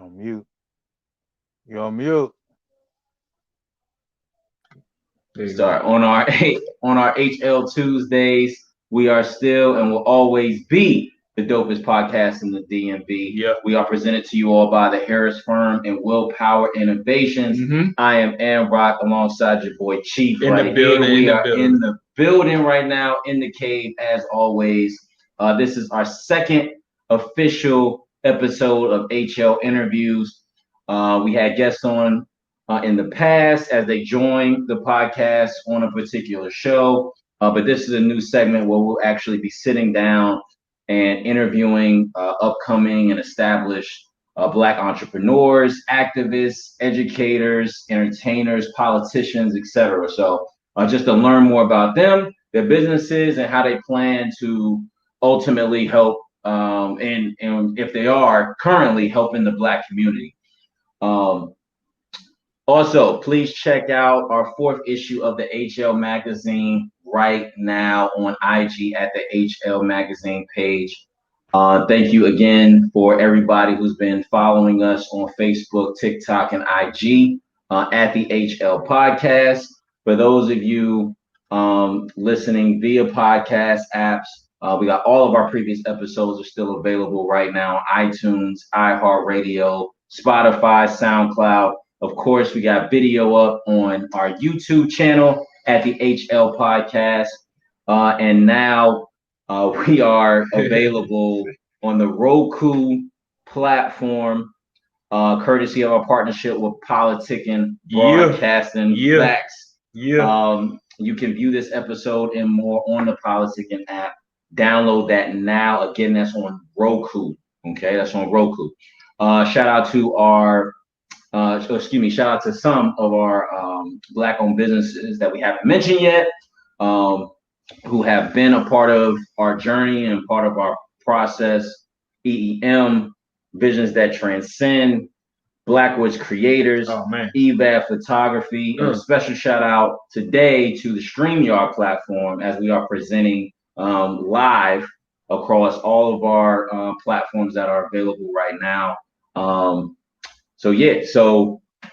On mute. You're on mute. Start on our HL Tuesdays. We are still and will always be the dopest podcast in the DMV. Yeah. We are presented to you all by the Harris Firm and Willpower Innovations. Mm-hmm. I am Aaron Rock alongside your boy Chief. In the building. We are in the building right now, in the cave as always. This is our second official episode of HL Interviews. We had guests on in the past as they joined the podcast on a particular show. But this is a new segment where we'll actually be sitting down and interviewing upcoming and established Black entrepreneurs, activists, educators, entertainers, politicians, etc. So just to learn more about them, their businesses, and how they plan to ultimately help, and if they are currently helping the Black community. Also, please check out our 4th issue of the HL magazine right now on IG at the HL magazine page. Thank you again for everybody who's been following us on Facebook, TikTok, and IG at the HL podcast. For those of you listening via podcast apps, we got all of our previous episodes are still available right now on iTunes, iHeartRadio, Spotify, SoundCloud. Of course, we got video up on our YouTube channel at the HL Podcast. And now we are available on the Roku platform, courtesy of our partnership with Politicking Broadcasting Facts. You can view this episode and more on the Politicking app. Download that now. Again, that's on Roku. Okay, that's on Roku. Shout out to our shout out to some of our Black-owned businesses that we haven't mentioned yet, who have been a part of our journey and part of our process. EEM, Visions That Transcend, Blackwoods Creators, EVAD Photography, and a special shout out today to the StreamYard platform as we are presenting live across all of our platforms that are available right now. So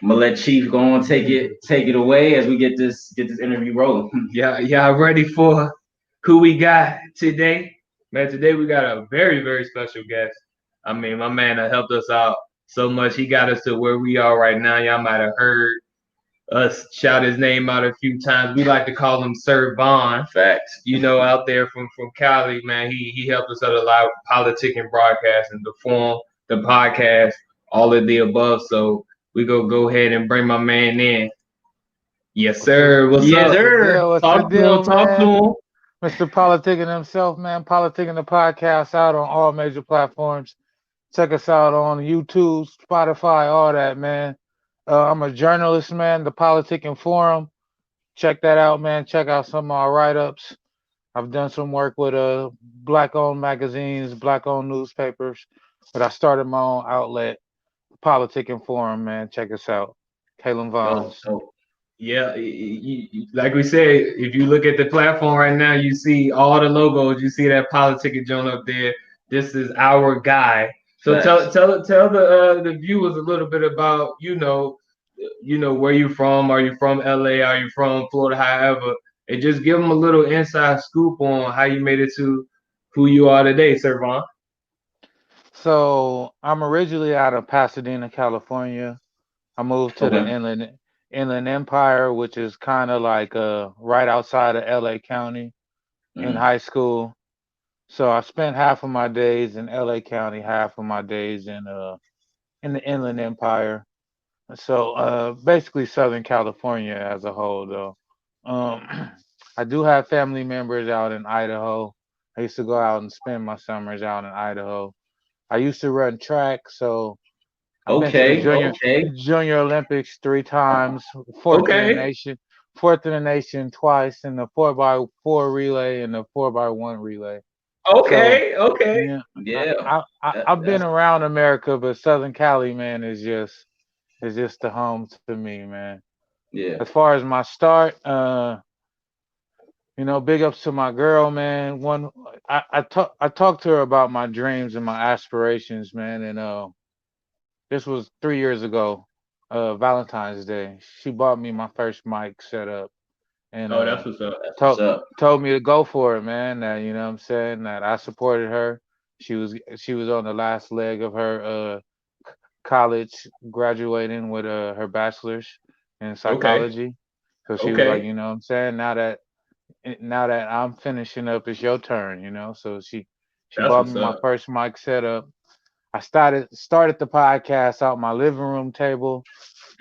I'm gonna let Chief go on, take it away as we get this interview rolling. Y'all ready for who we got today? Man, today we got a very, very special guest. I mean, my man helped us out so much. He got us to where we are right now. Y'all might have heard us shout his name out a few times. We like to call him Sir Vaughn. Facts. You know, out there from Cali, man. He helped us out a lot with politicking, broadcasting, the forum, the podcast, all of the above. So we go ahead and bring my man in. Yes, sir. What's up? Sir? Talk to him. Mr. Politicking himself, man. Politicking the podcast out on all major platforms. Check us out on YouTube, Spotify, all that, man. I'm a journalist, man. The Politicking Forum. Check that out, man. Check out some of our write-ups. I've done some work with Black-owned magazines, Black-owned newspapers, but I started my own outlet, Politicking Forum, man. Check us out. Kalen Vaughn. Yeah, like we said, if you look at the platform right now, you see all the logos. You see that politicking joint up there. This is our guy. So tell the viewers a little bit about you know where you from. Are you from LA? Are you from Florida? However, and just give them a little inside scoop on how you made it to who you are today, Sir Vaughn. So I'm originally out of Pasadena, California. I moved to the Inland Empire, which is kind of like right outside of LA County in high school. So I spent half of my days in LA County, half of my days in the Inland Empire. So basically Southern California as a whole, though. I do have family members out in Idaho. I used to go out and spend my summers out in Idaho. I used to run track, so I've been to the Junior Olympics 3 times, fourth fourth in the nation twice in the 4x4 relay and the 4x1 relay. So Okay, okay. yeah, Yeah. I've been That's around America, but Southern Cali, man, is just the home to me, man. yeah. As far as my start, big ups to my girl, man. I talked to her about my dreams and my aspirations, man, and this was 3 years ago, Valentine's Day. She bought me my first mic setup and Oh, that's what's up. That's what's told up. told me to go for it, man. That what I'm saying, that I supported her. She was on the last leg of her college, graduating with her bachelor's in Okay, psychology. So she was like, okay. what I'm saying, now that I'm finishing up, it's your turn. So she That's bought what's me my up. first mic setup. I started the podcast out my living room table.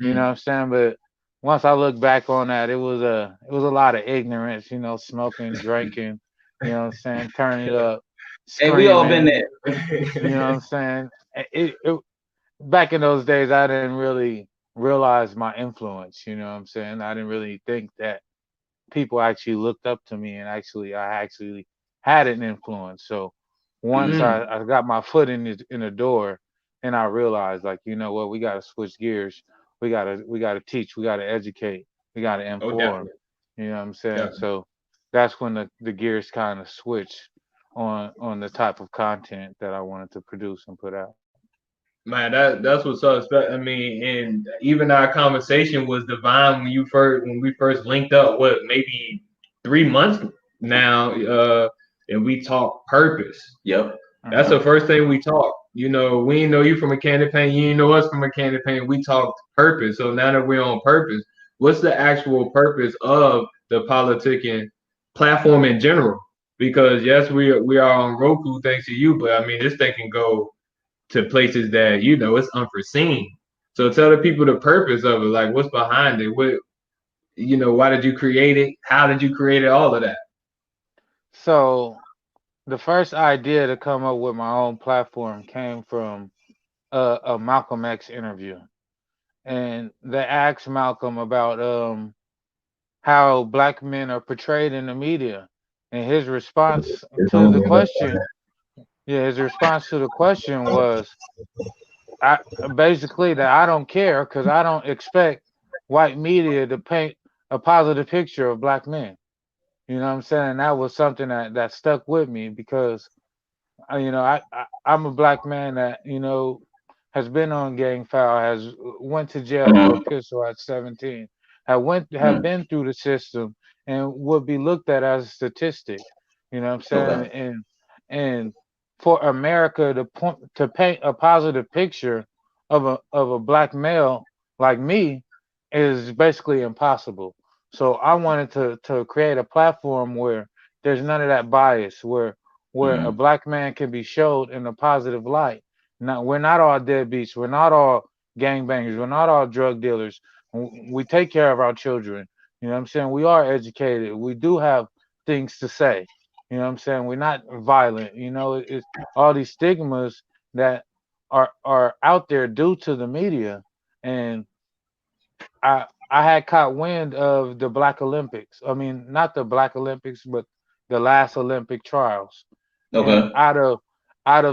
What Mm. I'm saying, but once I look back on that, it was a lot of ignorance. Smoking, drinking. What I'm saying, turning it up, Hey, we all been screaming. there. What I'm saying. Back in those days, I didn't really realize my influence. What I'm saying. I didn't really think that people actually looked up to me, and I actually had an influence. So once Mm, I got my foot in the door, and I realized, like, what, we got to switch gears. We gotta teach. We gotta educate. We gotta Oh, inform. definitely, What I'm saying. definitely. So that's when the gears kind of switch on the type of content that I wanted to produce and put out. Man, that's what's up. I mean, and even our conversation was divine when we first linked up. What, maybe 3 months now? And we talked purpose. yep. That's Hmm. the first thing we talked. We didn't know you from a candy paint. You didn't know us from a candy paint. We talked purpose. So now that we're on purpose, what's the actual purpose of the politicking platform in general? Because yes, we are on Roku thanks to you, but I mean this thing can go to places that it's unforeseen. So tell the people the purpose of it, like what's behind it, why did you create it, how did you create it, all of that. So the first idea to come up with my own platform came from a Malcolm X interview, and they asked Malcolm about how black men are portrayed in the media, and his response to the question was, I basically, that I don't care because I don't expect white media to paint a positive picture of black men. What I'm saying? That was something that stuck with me because I'm a black man that has been on gang foul, has went to jail for a Mm, pistol at 17, have mm, been through the system, and would be looked at as a statistic. What I'm saying, okay. and for America to paint a positive picture of a black male like me is basically impossible. So I wanted to create a platform where there's none of that bias, where a Mm, black man can be showed in a positive light. Now, we're not all deadbeats. We're not all gangbangers. We're not all drug dealers. We take care of our children. What I'm saying? We are educated. We do have things to say. What I'm saying? We're not violent. It's all these stigmas that are out there due to the media. And I had caught wind of the Black Olympics. I mean, not the Black Olympics, but the last Olympic trials. And okay. out of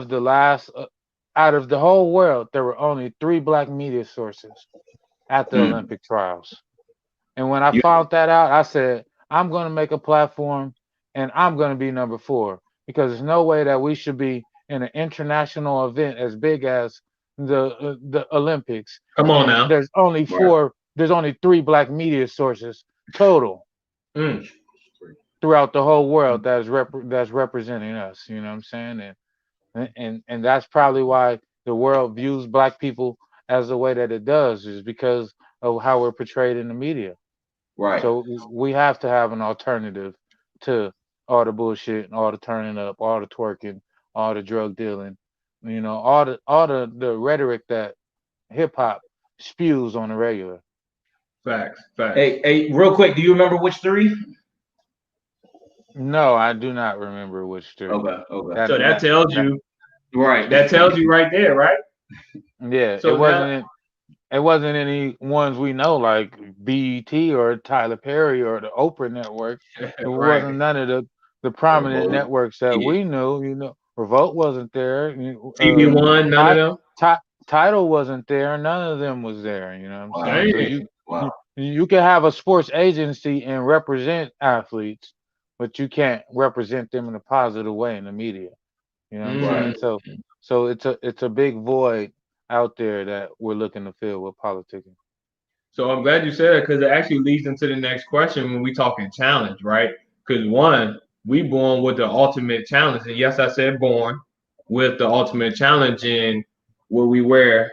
the whole world, there were only three black media sources at the Mm, Olympic trials. And when I you, found that out, I said, I'm going to make a platform, and I'm going to be number four, because there's no way that we should be in an international event as big as the Olympics, Come on and now. right. there's only three black media sources total Mm. throughout the whole world that's representing us. What I'm saying? And that's probably why the world views black people as the way that it does, is because of how we're portrayed in the media. Right. So we have to have an alternative to all the bullshit and all the turning up, all the twerking, all the drug dealing, all the rhetoric that hip hop spews on the regular. Facts, facts. Hey, real quick, do you remember which three? No, I do not remember which three. Okay, okay. That So that that tells that you Right. that tells you right there, right? yeah, it So now wasn't. it wasn't any ones we know like BET or Tyler Perry or the Oprah network. It Right. wasn't none of the prominent Revolt. networks that Yeah. we knew. You know, Revolt wasn't there. TV One, none of Ti- them. Title wasn't there. None of them was there. You know what I'm Wow. saying? So Dang. you Wow. you can have a sports agency and represent athletes, but you can't represent them in a positive way in the media. You know what I'm Mm. saying? So it's a big void out there that we're looking to fill with politicking. So I'm glad you said that because it actually leads into the next question when we talking challenge, right? Because one, we born with the ultimate challenge, and yes, I said born with the ultimate challenge in what we wear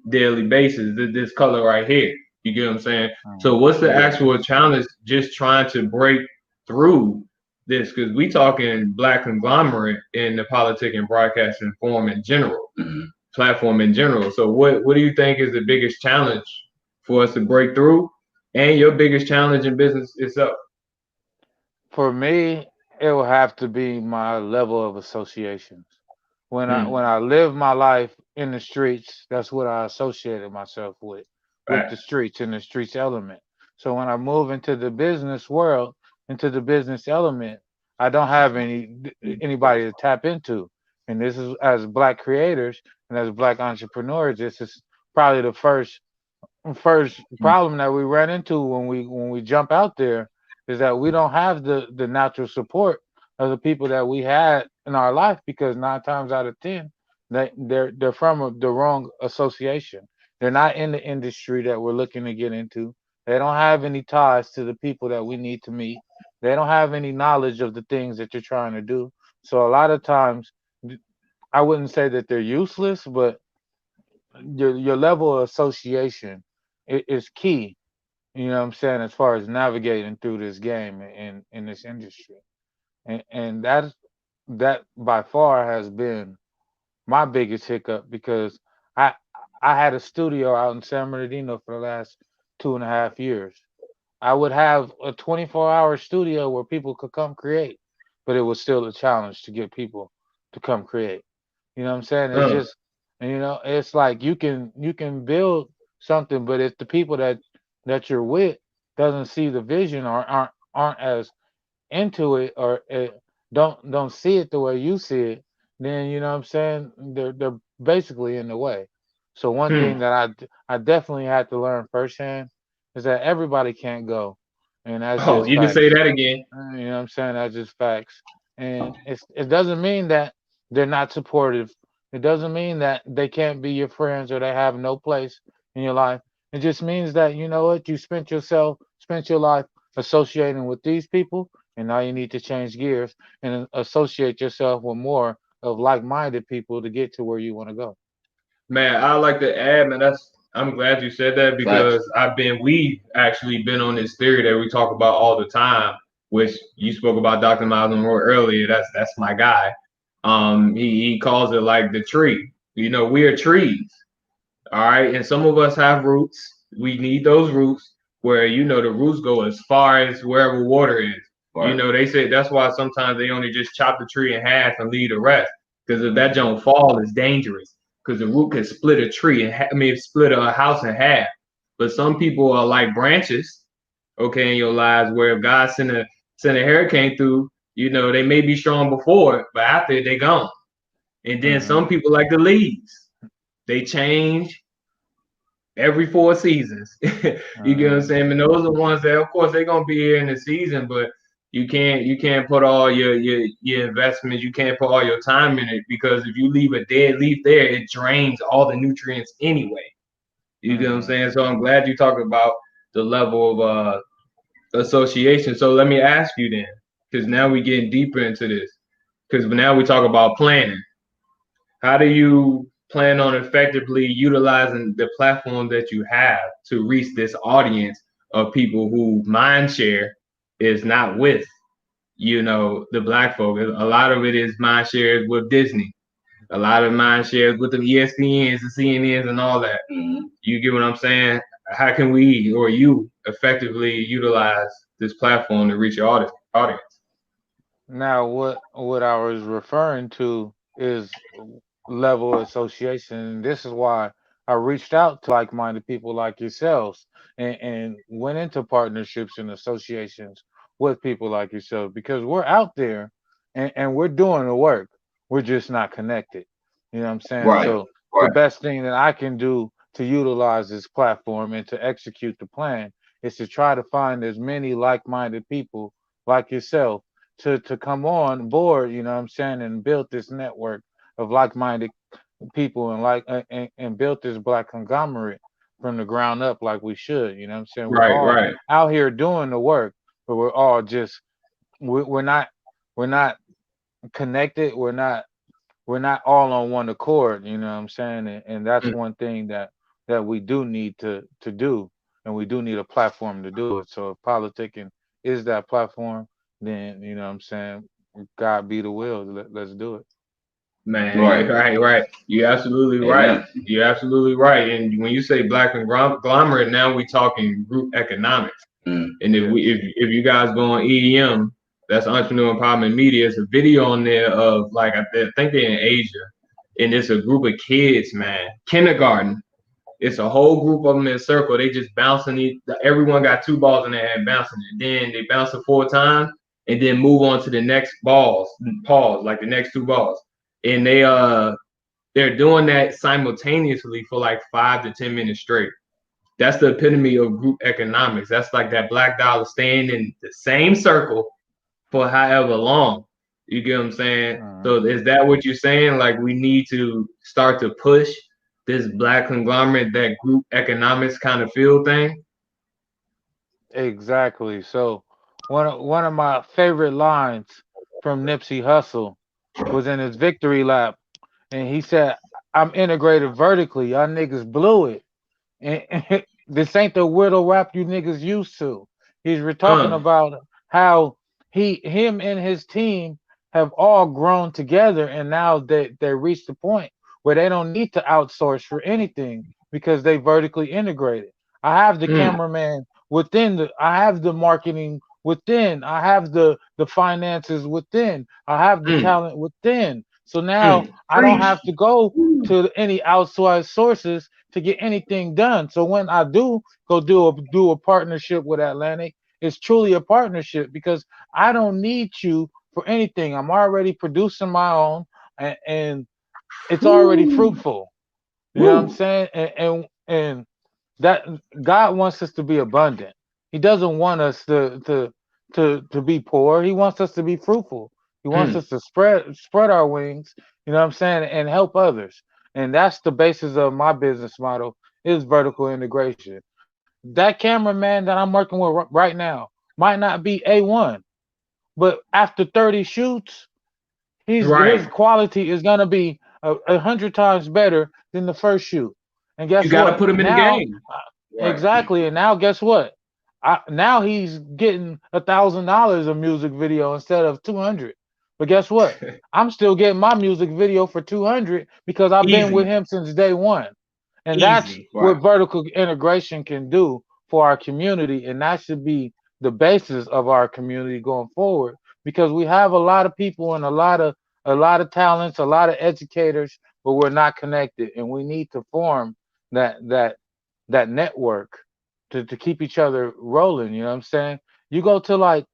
daily basis. This color right here, you get what I'm saying? So what's the Yeah. actual challenge? Just trying to break through this because we talking black conglomerate in the politic and broadcasting form in general, Mm-hmm. platform in general. So what do you think is the biggest challenge for us to break through, and your biggest challenge in business itself? For me, it will have to be my level of associations. Mm, When I live my life in the streets, that's what I associated myself with the facts. streets and the streets element. So when I move into the business world, into the business element, I don't have anybody to tap into. And this is as black creators and as black entrepreneurs, this is probably the first problem that we run into when we jump out there is that we don't have the natural support of the people that we had in our life because 9 times out of 10 they're from the wrong association. They're not in the industry that we're looking to get into. They don't have any ties to the people that we need to meet. They don't have any knowledge of the things that you're trying to do. So a lot of times I wouldn't say that they're useless, but your level of association is key. You know what I'm saying, as far as navigating through this game in this industry, and that by far has been my biggest hiccup because I I had a studio out in San Bernardino for the last 2.5 years. I would have a 24-hour studio where people could come create, but it was still a challenge to get people to come create. You know what I'm saying? It's Uh, just, it's like you can build something, but if the people that you're with doesn't see the vision or aren't as into it or don't see it the way you see it, then you know what I'm saying they're basically in the way. So one hmm. thing that I definitely had to learn firsthand is that everybody can't go, and that's Oh, just you can say facts. that again. You know what I'm saying? That's just facts. And it doesn't mean that they're not supportive. It doesn't mean that they can't be your friends or they have no place in your life. It just means that you know what, you spent your life associating with these people, and now you need to change gears and associate yourself with more of like-minded people to get to where you want to go. Man, I like to add, man, I'm glad you said that Facts. because we've actually been on this theory that we talk about all the time, which you spoke about Dr. Miles Monroe earlier. That's my guy. He calls it like the tree. You know, we are trees, all right, and some of us have roots. We need those roots where the roots go as far as wherever water is. You Right. know, they say that's why sometimes they only just chop the tree in half and leave the rest. Because if that Hmm. don't fall, it's dangerous. Because the root can split a tree and split a house in half. But some people are like branches, okay, in your lives where if God send a hurricane through, they may be strong before it, but after it, they gone. And then Hmm. some people like the leaves. They change every 4 seasons. You get what I'm Hmm. saying? And those are ones that, of course, they're gonna be here in the season, but you can't put all your investments, you can't put all your time in it because if you leave a dead leaf there, it drains all the nutrients anyway. You get what I'm Hmm. saying? So I'm glad you talked about the level of association. So let me ask you then, because now we're getting deeper into this. Because now we talk about planning. How do you plan on effectively utilizing the platform that you have to reach this audience of people who mind share is not with, the black folk? A lot of it is mind shares with Disney. A lot of mind shares with the ESPNs, the CNNs, and all that. Mm-hmm. You get what I'm saying? How can we or you effectively utilize this platform to reach your audience? Now, what I was referring to is level association. This is why I reached out to like-minded people like yourselves and went into partnerships and associations with people like yourself because we're out there and we're doing the work. We're just not connected. You know what I'm saying? Right. So the Right. best thing that I can do to utilize this platform and to execute the plan is to try to find as many like-minded people like yourself to come on board, you know what I'm saying, and build this network of like-minded people and and built this black conglomerate from the ground up like we should. You know what I'm saying? We're Right, all right. out here doing the work, but we're all just we're not connected. We're not all on one accord. You know what I'm saying? And that's Mm. one thing that we do need to do, and we do need a platform to do it. So if politicking is that platform, then you know what I'm saying. God be the will. Let's do it. Man, Right. you're right. You're absolutely right. Amen. You're absolutely right. And when you say black conglomerate, now we talking group economics. Mm. And if we Yes. if you guys go on EEM, that's Entrepreneur Empowerment Media, it's a video on there of like think they're in Asia, and it's a group of kids, man, kindergarten. It's a whole group of them in a circle. They just bouncing. Everyone got two balls in their hand bouncing it. Then they bounce it 4 times and then move on to the next balls. Pause like the next two balls, and they're doing that simultaneously for like 5 to 10 minutes straight. That's the epitome of group economics. That's like that black dollar staying in the same circle for however long. You get what I'm saying? Mhm. So is that what you're saying? Like we need to start to push this black conglomerate, that group economics kind of feel thing? Exactly. So one of my favorite lines from Nipsey Hussle was in his victory lap, and he said, "I'm integrated vertically. Y'all niggas blew it. And this ain't the whittle rap you niggas used to." He's talking Uh, about how him and his team have all grown together, and now they reached the point where they don't need to outsource for anything because they vertically integrated. I have the mm, cameraman within I have the marketing within, I have the finances within, I have the mm, talent within. So now I don't Preach. have to go to any outside sources to get anything done. So when I do go do a partnership with Atlantic, it's truly a partnership because I don't need you for anything. I'm already producing my own, and it's already Woo. fruitful. You know what I'm Woo. saying? And that God wants us to be abundant. He doesn't want us to be poor. He wants us to be fruitful. He wants mm. us to spread our wings, you know what I'm saying, and help others. And that's the basis of my business model is vertical integration. That cameraman that I'm working with right now might not be A1, but after 30 shoots, his Right. quality is gonna be 100 times better than the first shoot. And You guess got to what? put them in the Now, game. Right. exactly. And now, guess what? Now he's getting $1,000 a music video instead of 200. But guess what? I'm still getting my music video for 200 because I've been with Easy. him since day one. And that's Easy. Right. what vertical integration can do for our community. And that should be the basis of our community going forward because we have a lot of people and a lot of talents, a lot of educators, but we're not connected. And we need to form that that that network to keep each other rolling. You know what I'm saying? You go to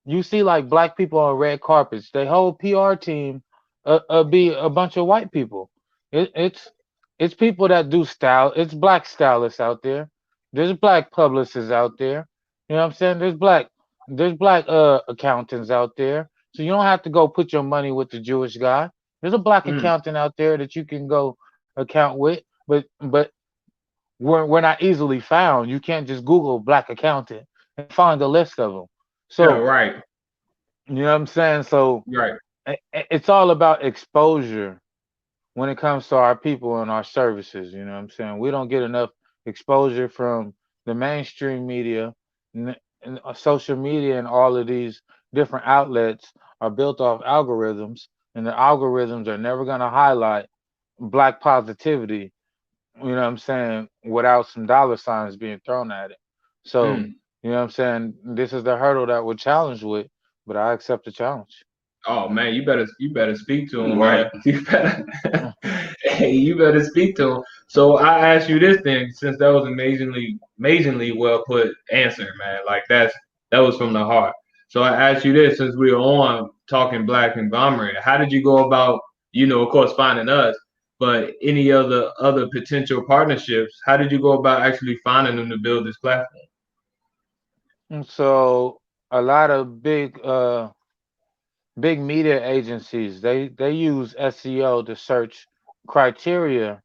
you see like black people on red carpets. Their whole PR team be a bunch of white people. It's people that do style. It's black stylists out there. There's black publicists out there. You know what I'm saying? There's black accountants out there. So you don't have to go put your money with the Jewish guy. There's a black Mm. accountant out there that you can go account with, but we're not easily found. You can't just Google black accountant and find a list of them. Yeah, So right. you know what I'm saying? So Right. it's all about exposure when it comes to our people and our services. You know what I'm saying? We don't get enough exposure from the mainstream media and social media, and all of these different outlets are built off algorithms, and the algorithms are never going to highlight black positivity, you know what I'm saying, without some dollar signs being thrown at it. So, Mm. you know what I'm saying? This is the hurdle that we're challenged with, but I accept the challenge. Oh man, you better speak to him, Right. man. You better hey, you better speak to him. So I ask you this then, since that was amazingly well put answer, man. Like that was from the heart. So I ask you this, since we were on talking Black conglomerate, how did you go about, of course, finding us, but any other potential partnerships? How did you go about actually finding them to build this platform? And so a lot of big media agencies, they use SEO to search criteria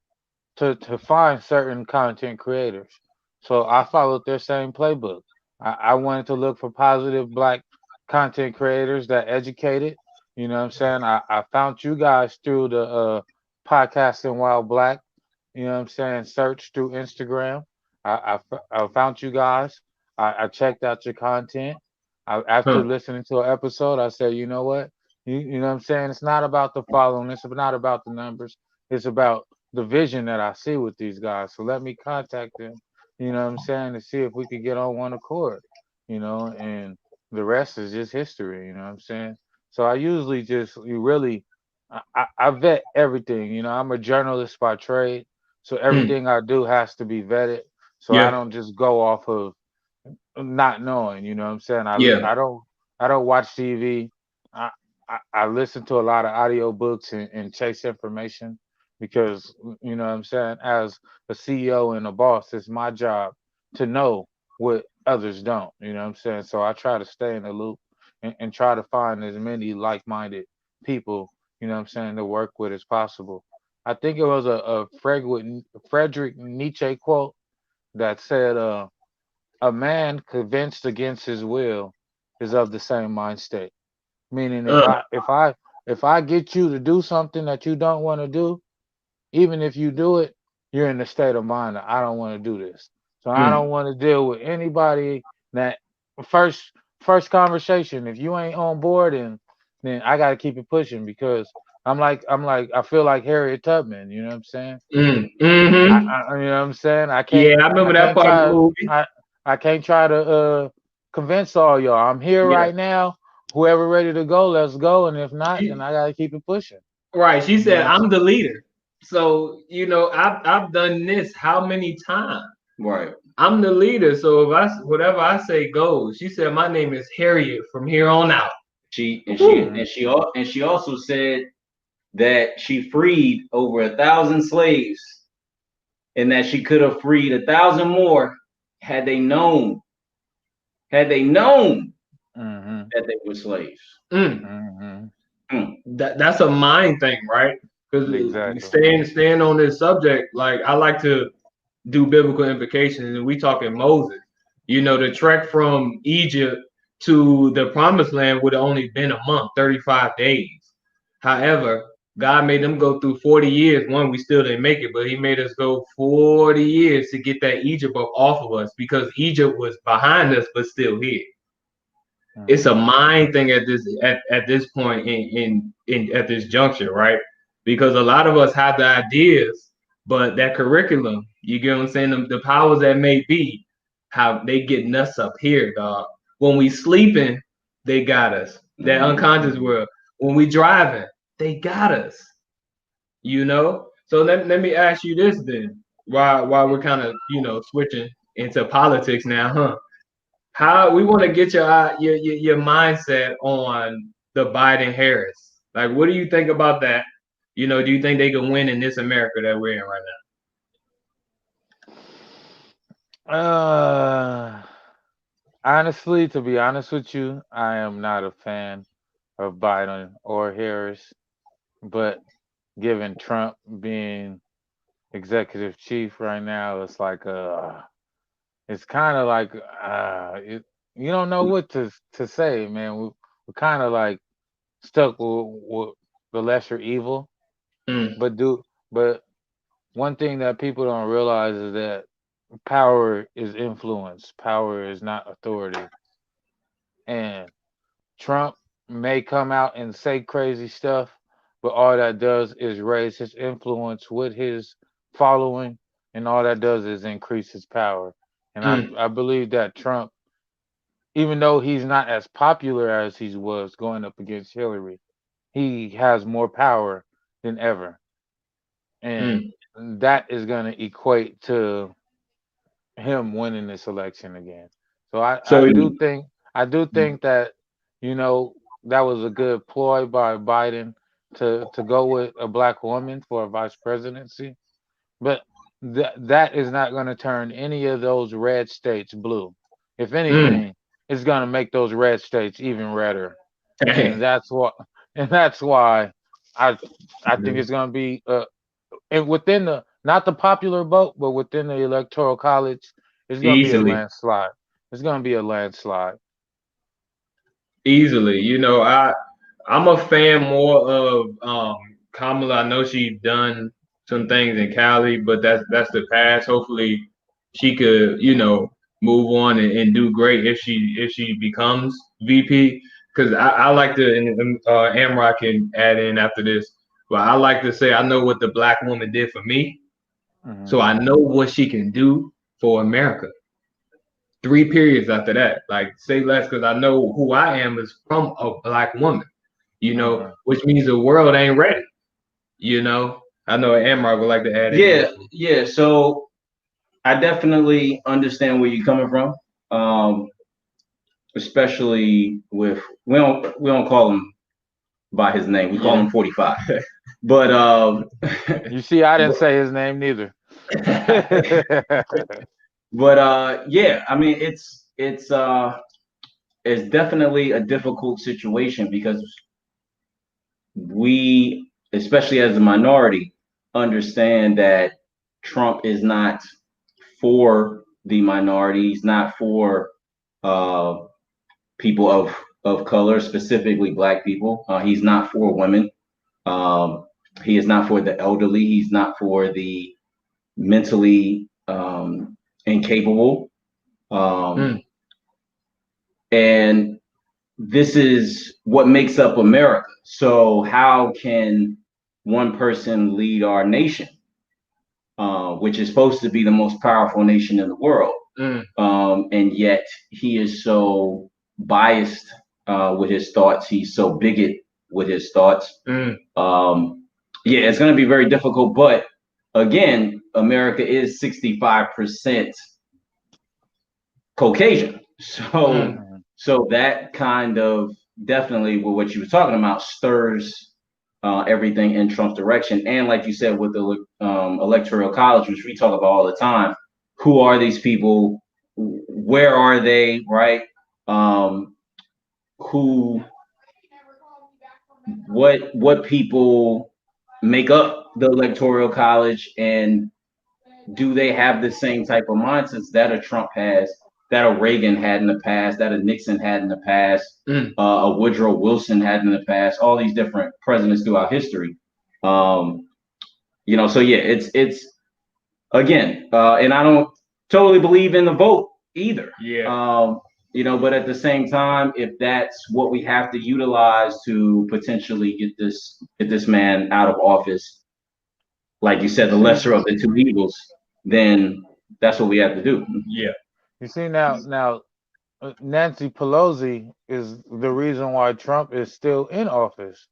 to find certain content creators. So I followed their same playbook. I wanted to look for positive Black content creators that educated. You know what I'm saying? I found you guys through the podcasting while Black. You know what I'm saying? Search through Instagram. I found you guys. I checked out your content. After Huh. listening to an episode, I said, you know what? You know what I'm saying? It's not about the following. It's not about the numbers. It's about the vision that I see with these guys. So let me contact them. You know what I'm saying? To see if we could get on one accord. And the rest is just history. You know what I'm saying? So I usually just you really I vet everything. I'm a journalist by trade, so Mm. everything I do has to be vetted. So I Yeah. don't just go off of not knowing. You know what I'm saying? Yeah. I don't watch TV. I listen to a lot of audiobooks and chase information because you know what I'm saying. As a CEO and a boss, it's my job to know what others don't. You know what I'm saying? So I try to stay in the loop and try to find as many like-minded people. You know what I'm saying, to work with as possible. I think it was a Frederick Nietzsche quote that said, "A man convinced against his will is of the same mind state." Meaning, if Uh, I get you to do something that you don't want to do, even if you do it, you're in the state of mind that I don't want to do this. So I mm. don't want to deal with anybody that first first conversation. If you ain't on board, and then I got to keep it pushing because I'm like I feel like Harriet Tubman. You know what I'm saying? Mm. Mm-hmm. You know what I'm saying? Yeah, I I remember that can't part of the try movie. I I can't try to convince all y'all. I'm here Yeah. right now. Whoever ready to go, let's go. And if not, then She, I gotta keep it pushing. right. She You know said, what I'm "I'm saying? the leader." So I've done this how many times? Right. I'm the leader. So if whatever I say goes. She said, "My name is Harriet from here on out." She and she Woo. Hmm. and she al- and she also said that she freed over 1,000 slaves, and that she could have freed 1,000 more had they known Hmm. that they were slaves. Mm. Hmm. Mm. That's a mind thing, right? Because Exactly. staying on this subject, like I like to do biblical implications, and we talking Moses. The trek from Egypt to the promised land would have only been a month, 35 days. However, God made them go through 40 years. One, we still didn't make it, but he made us go 40 years to get that Egypt up off of us because Egypt was behind us, but still here. It's a Hmm. mind thing at this point in at this juncture, right? Because a lot of us have the ideas, but that curriculum, you get what I'm saying? The powers that may be, how they getting us up here, dog. When we sleeping, they got us. That unconscious Mhm. world. When we driving, they got us. So let me ask you this then. While we're kind of switching into politics now, huh? How we want to get your mindset on the Biden Harris? Like, what do you think about that? Do you think they can win in this America that we're in right Uh, Honestly, to be honest with you, I am not a fan of Biden or Harris. But given Trump being executive chief right now, it's kind of like you don't know what to say, man. We're kind of like stuck with the lesser evil. now? But one thing that people don't realize is that power is influence. Power is not authority. And Trump may come out and say crazy stuff, but all that does is raise his influence with his following, and all that does is increase his power. And Mm, I believe that Trump, even though he's not as popular as he was going up against Hillary, he has more power than ever. And mm, that is going to equate to him winning this election again. So I So do think that, you know, that was a good ploy by Biden to go with a black woman for a vice presidency. But that is not going to turn any of those red states blue. If Mm. anything, it's going to make those red states even redder, and Hey. that's why I I think it's going to be and within the not the popular vote, but within the electoral college, it's going to be a Easily. landslide. It's going to be a landslide. Easily. I'm a fan more of Kamala. I know she's done some things in Cali, but that's the past. Hopefully she could, move on and do great if she becomes VP. Because I like to, and Amrock can add in after this, but I like to say I know what the black woman did for me, Hmm. so I know what she can do for America. 3 periods after that. Like, say less, because I know who I am is from a black woman, Hmm. which means the world ain't ready, you know. I know Amar would like to add in yeah, this one. yeah. So I definitely understand where you're coming from. Um, especially with we don't call him by his name. We call Yeah. him 45. But You see, I didn't but, say his name neither. yeah, I mean it's definitely a difficult situation because we, especially as a minority, understand that Trump is not for the minorities, not for uh, people of color, specifically Black people. He's not for women. Um, he is not for the elderly. He's not for the mentally incapable. Um, Mm, and this is what makes up America. So how can one person lead our nation, which is supposed to be the most powerful nation in the world? mm, And yet he is so biased with his thoughts. He's so bigot with his thoughts. mm, Yeah, it's going to be very difficult. But again, America is 65% Caucasian. So, mm. Mhm. so that kind of definitely with what you were talking about stirs everything in Trump's direction. And like you said, with the electoral college, which we talk about all the time, who are these people? Where are they? Right? Um, who? What people make up the electoral college, and do they have the same type of mindsets that a Trump has, that a Reagan had in the past, that a Nixon had in the past, Mm. a Woodrow Wilson had in the past, all these different presidents throughout history. Um, so yeah, it's again, and I don't totally believe in the vote either. Yeah. But at the same time, if that's what we have to utilize to potentially get this man out of office, like you You said, the see, lesser of the two evils, then that's what we have to do. Yeah. now, Nancy Pelosi is the reason why Trump is still in office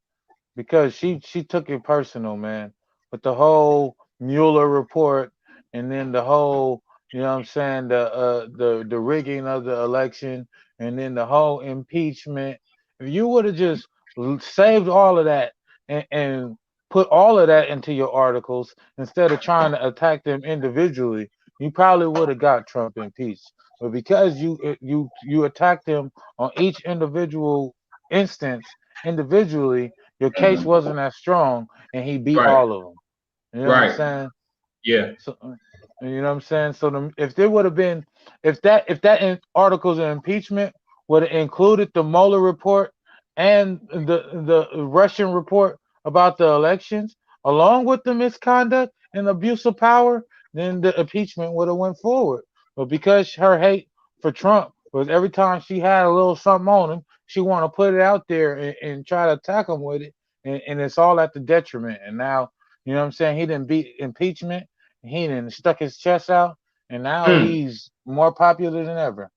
because she took it personal, man, with the whole Mueller report and then the whole, you know what I'm saying, the rigging of the election and then the whole impeachment. If you would have just saved all of that and put all of that into your articles instead of trying to attack them individually, you probably would have got Trump impeached. But because you attacked him on each individual instance individually, your case Mhm. wasn't as strong, and he beat Right. all of them. You know what I'm Right. saying? Yeah. So, you know what I'm saying? So if there would have been, if that articles of impeachment would have included the Mueller report and the Russian report about the elections, along with the misconduct and abuse of power, then the impeachment would have went forward. But because her hate for Trump was every time she had a little something on him, she want to put it out there and try to attack him with it, and it's all at the detriment. And now, you know what I'm saying? He didn't beat impeachment, he done stuck his chest out, and now Mm. he's more popular than ever.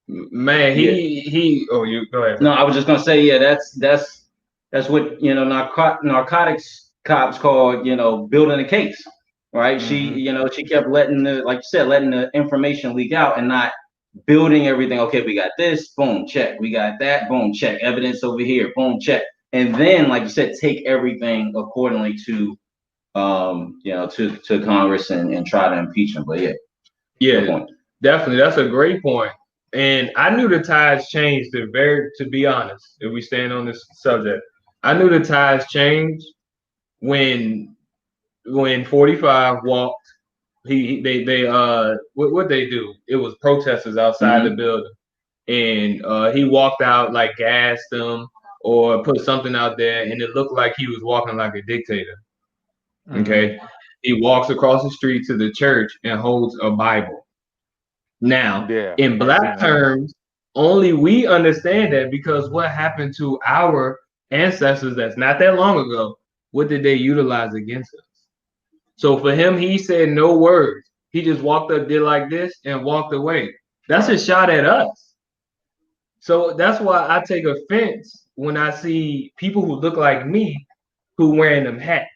Man, Yeah. he. Oh, you go ahead, bro. No, I was just gonna say, yeah, that's what narcotics cops call building a case. right? Mm-hmm. She kept letting like you said, letting the information leak out and not building everything. Okay, we got this, boom, check. We got that, boom, check. Evidence over here, boom, check. And then, like you said, take everything accordingly to to Congress and try to impeach him. But yeah, good Yeah, point. definitely. That's a great point. And I knew the tides changed to be honest, if we stand on this subject. I knew the tides changed when 45 walked. They what they do? It was protesters outside the Mm-hmm. building. And he walked out like gassed them or put something out there and it looked like he was walking like a dictator. Mm-hmm. Okay. He walks across the street to the church and holds a Bible. Now, Yeah, in I seen black that. terms, only we understand that because what happened to our ancestors that's not that long ago, what did they utilize against us? So for him, he said no words. He just walked up, did like this, and walked away. That's a shot at us. So that's why I take offense when I see people who look like me who wearing them hats.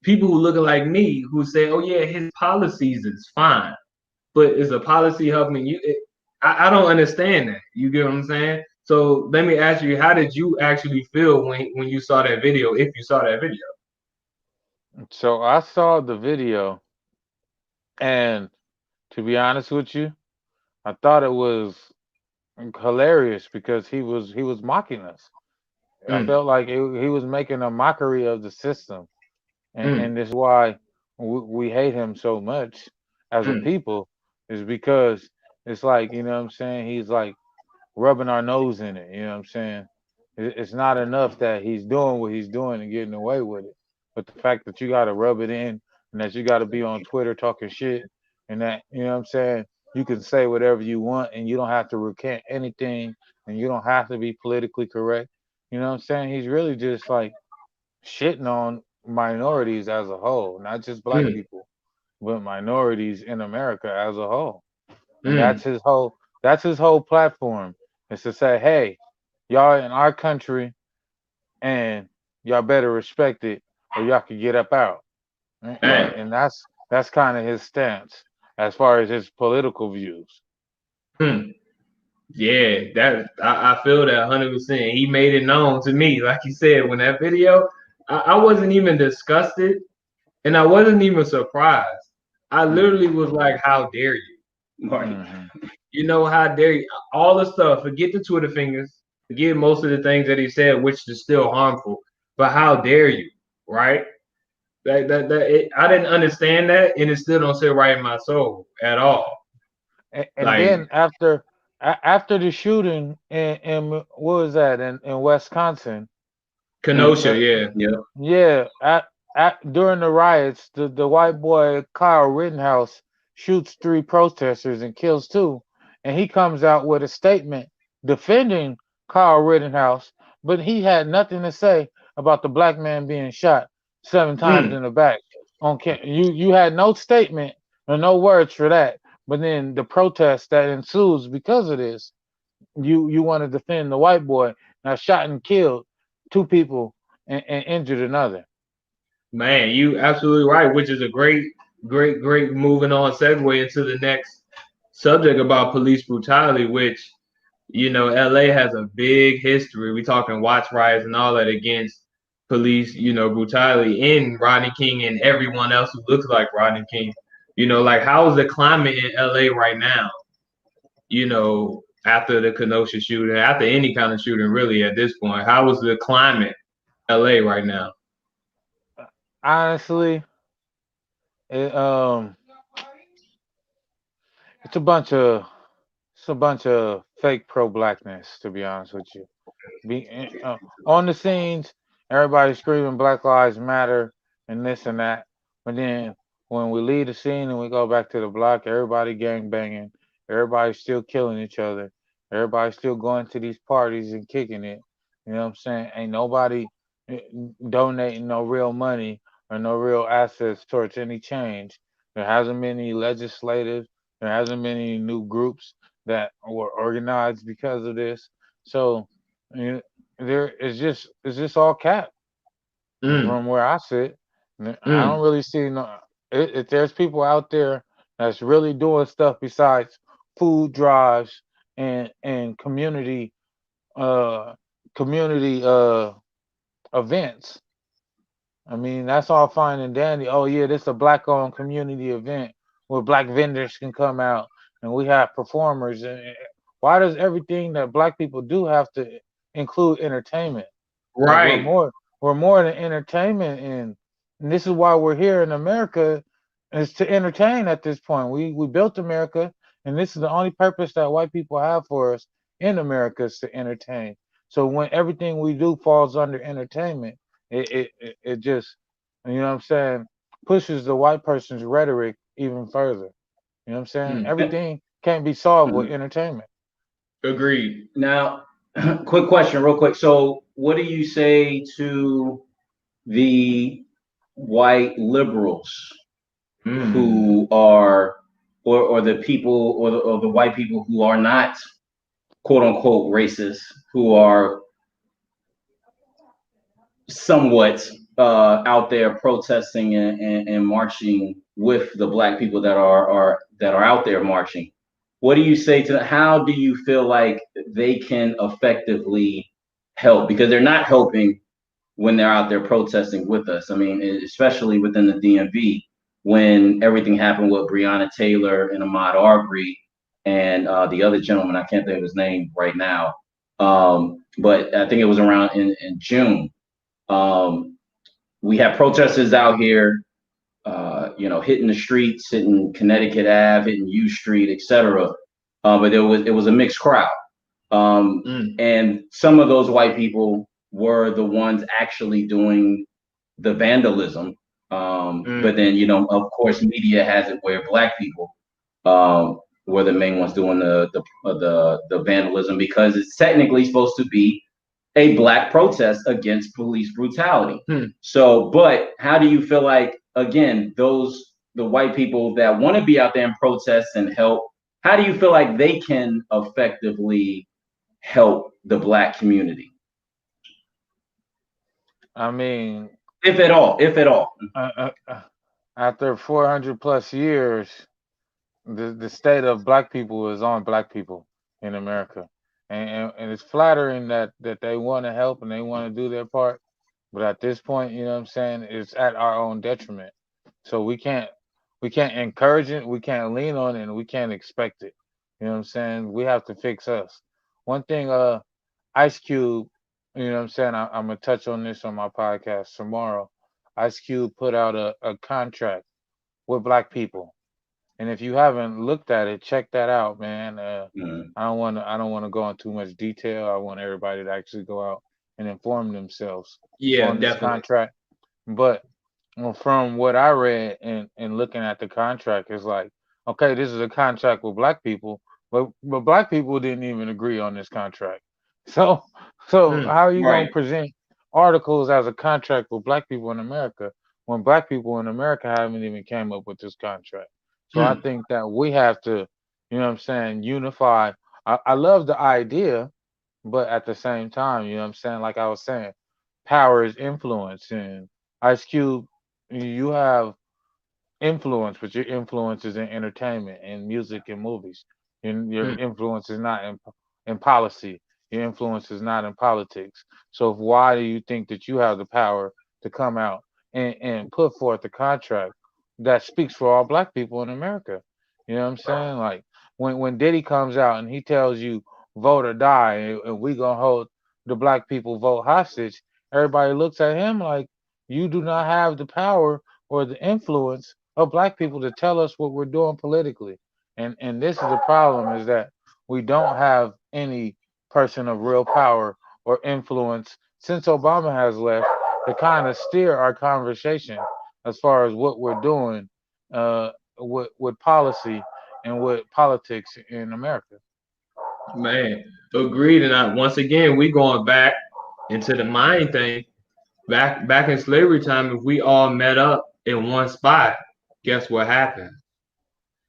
People who look like me who say, "Oh yeah, his policies is fine." But is a policy helping you? I don't understand that. You get what I'm saying? So let me ask you, how did you actually feel when you saw that video, if you saw that video? So I saw the video, and to be honest with you, I thought it was hilarious because he was mocking us. I Mm, felt like he was making a mockery of the system, mm, and this is why we hate him so much as a mm, people, is because it's like, you know what I'm saying, he's like rubbing our nose in it. You know what I'm saying? It's not enough that he's doing what he's doing and getting away with it, but the fact that you got to rub it in and that you got to be on Twitter talking shit and that, you know what I'm saying, you can say whatever you want and you don't have to recant anything and you don't have to be politically correct. You know what I'm saying? He's really just like shitting on minorities as a whole, not just black mm, people, but minorities in America as a whole. And mm. that's his whole platform is to say, hey, y'all in our country and y'all better respect it or y'all can get up out. And, Man, and that's kind of his stance as far as his political views. mm. Yeah, that I feel that 100%. He made it known to me, like you said, when that video, I wasn't even disgusted and I wasn't even surprised. I literally Hmm. was like, "How dare you?" Right. Hmm. You know, how dare you? All the stuff. Forget the Twitter fingers. Forget most of the things that he said, which is still harmful. But how dare you? Right? I didn't understand that, and it still don't sit right in my soul at all. And Like then after the shooting in what was that in Wisconsin, Mm. Kenosha, the yeah. Yep. yeah, during the riots, the white boy Kyle Rittenhouse shoots three protesters and kills two, and he comes out with a statement defending Kyle Rittenhouse, but he had nothing to say about the black man being shot 7 times Mm, in the back. You had no statement or no words for that, but then the protest that ensues because of this, you want to defend the white boy now shot and killed two people and injured another. man, you absolutely right. Which is a great moving on segue into the next subject about police brutality, which LA has a big history. We talking watch riots and all that against police, brutality in Rodney King and everyone else who looks like Rodney King. Like how is the climate in LA right now? After the Kenosha shooting, after any kind of shooting, really at this point, how is the climate LA right now? Honestly, it, it's a bunch of fake pro blackness. To be honest with you, on the scenes, everybody screaming Black Lives Matter and this and that, but then when we leave the scene and we go back to the block, everybody gang banging, everybody's still killing each other, everybody's still going to these parties and kicking it. You know what I'm saying? Ain't nobody eh, donating no real money or no real assets towards any change. There hasn't been any legislative, there hasn't been any new groups that were organized because of this. So you there it's just all cap Mm, from where I sit. I mm, don't really see no. If there's people out there that's really doing stuff besides food drives and uh community events. I mean, that's all fine and dandy. Oh yeah, this is a black-owned community event where black vendors can come out and we have performers. And why does everything that black people do have to include entertainment? Like Right. we're more than entertainment, and this is why we're here in America is to entertain at this point. We built America, and this is the only purpose that white people have for us in America is to entertain. So when everything we do falls under entertainment, it just you know what I'm saying pushes the white person's rhetoric even further. You know what I'm saying? Mm. Everything can't be solved with Mhm. entertainment. Agreed. Now, quick question, real quick. So, what do you say to the white liberals Mm. who are, or the people, or the white people who are not quote unquote racist, who are somewhat out there protesting and marching with the black people that are out there marching? What do you say to them? How do you feel like they can effectively help? Because they're not helping when they're out there protesting with us. I mean, especially within the DMV, when everything happened with Breonna Taylor and Ahmaud Arbery and the other gentleman, I can't think of his name right now. But I think it was around in June. Um, we have protesters out here, hitting the streets, hitting Connecticut Ave, hitting U Street, etc. But it was a mixed crowd, Mm. and some of those white people were the ones actually doing the vandalism. But Mm. then, of course, media has it where black people were the main ones doing the vandalism because it's technically supposed to be a black protest against police brutality. Mm. So, but how do you feel like again the white people that want to be out there and protest and help? How do you feel like they can effectively help the black community, I mean, if at all? If at all. after 400 plus years, the state of black people is on black people in America, and it's flattering that they want to help and they want to do their part, but at this point, you know what I'm saying, it's at our own detriment. So we can't encourage it, we can't lean on it, and we can't expect it. You know what I'm saying? We have to fix us. One thing, Ice Cube, you know what I'm saying? I'm gonna touch on this on my podcast tomorrow. Ice Cube put out a contract with black people, and if you haven't looked at it, check that out, man. Mm, I don't want to go into too much detail. I want everybody to actually go out and inform themselves Yeah, on this definitely. contract. But well, from what I read and looking at the contract, it's like, okay, this is a contract with black people, but black people didn't even agree on this contract. So so Mm. how are you gonna right. present articles as a contract with black people in America when black people in America haven't even came up with this contract? So I Mm. think that we have to, you know what I'm saying, unify. I love the idea, but at the same time, you know what I'm saying, like I was saying, power is influence, and Ice Cube, you have influence, but your influence is in entertainment and music and movies. Your Mm. influence is not in policy. Your influence is not in politics. So why do you think that you have the power to come out and put forth a contract that speaks for all black people in America? You know what I'm saying? Like when Diddy comes out and he tells you vote or die, and we gonna hold the black people vote hostage, everybody looks at him like you do not have the power or the influence of black people to tell us what we're doing politically. And this is the problem is that we don't have any person of real power or influence since Obama has left to kind of steer our conversation as far as what we're doing with policy and with politics in America. Man, agreed. And once again, we going back into the mind thing. Back in slavery time, if we all met up in one spot, guess what happened?